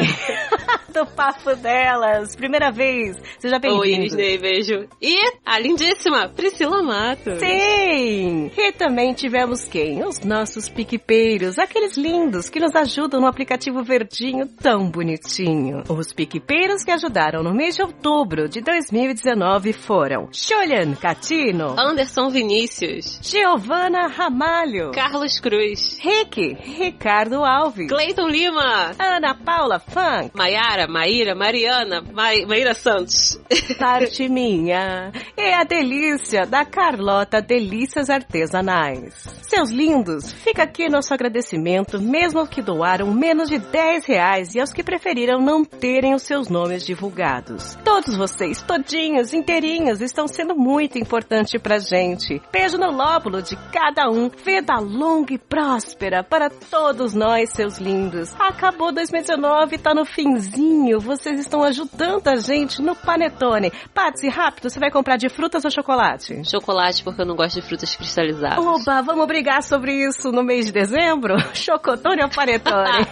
do Papo Delas. Primeira vez. Seja bem-vindo. Oi, Elisnei, beijo. E a lindíssima Priscila Mato. Sim. E também tivemos quem? Os nossos PicPay PicPeiros, aqueles lindos que nos ajudam no aplicativo verdinho tão bonitinho. Os PicPeiros que ajudaram no mês de outubro de 2019 foram Julian Catino, Anderson Vinícius, Giovana Ramalho, Carlos Cruz, Ricardo Alves, Cleiton Lima, Ana Paula Funk, Maiara, Maíra, Mariana, Maíra Santos, Parte Minha e a delícia da Carlota Delícias Artesanais. Seus lindos, fica aqui nosso agradecimento, mesmo aos que doaram menos de R$10 e aos que preferiram não terem os seus nomes divulgados. Todos vocês, todinhos, inteirinhos, estão sendo muito importantes pra gente. Beijo no lóbulo de cada um. Vida longa e próspera para todos nós, seus lindos. Acabou 2019, tá no finzinho. Vocês estão ajudando a gente no Panetone. Patsy, rápido, você vai comprar de frutas ou chocolate? Chocolate, porque eu não gosto de frutas cristalizadas. Oba, vamos brigar sobre isso no mês de dezembro? Chocotone ou panetone?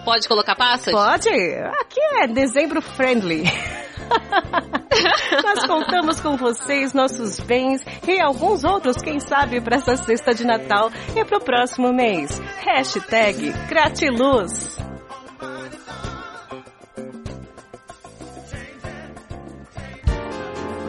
Pode colocar passas? Pode. Aqui é dezembro friendly. Nós contamos com vocês, nossos bens e alguns outros, quem sabe, para essa cesta de Natal e pro próximo mês. #Gratiluz.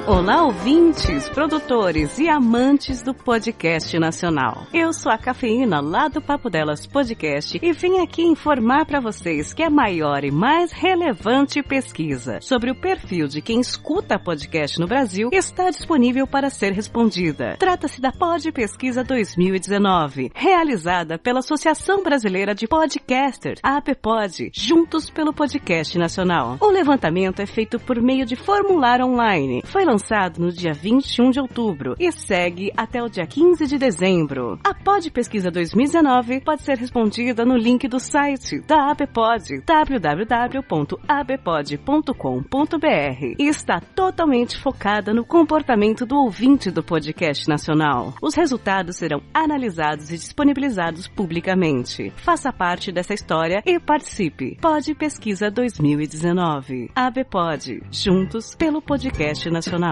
Olá, ouvintes, produtores e amantes do podcast nacional. Eu sou a Cafeína, lá do Papo Delas Podcast, e vim aqui informar para vocês que a maior e mais relevante pesquisa sobre o perfil de quem escuta podcast no Brasil está disponível para ser respondida. Trata-se da Pod Pesquisa 2019, realizada pela Associação Brasileira de Podcasters, a APPod, juntos pelo Podcast Nacional. O levantamento é feito por meio de formulário online. Foi lançado no dia 21 de outubro e segue até o dia 15 de dezembro. A Pod Pesquisa 2019 pode ser respondida no link do site da ABPod, www.abpod.com.br, e está totalmente focada no comportamento do ouvinte do podcast nacional. Os resultados serão analisados e disponibilizados publicamente. Faça parte dessa história e participe. Pod Pesquisa 2019. ABPod, juntos pelo podcast nacional.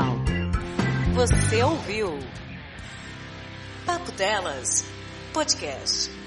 Você ouviu Papo Delas Podcast.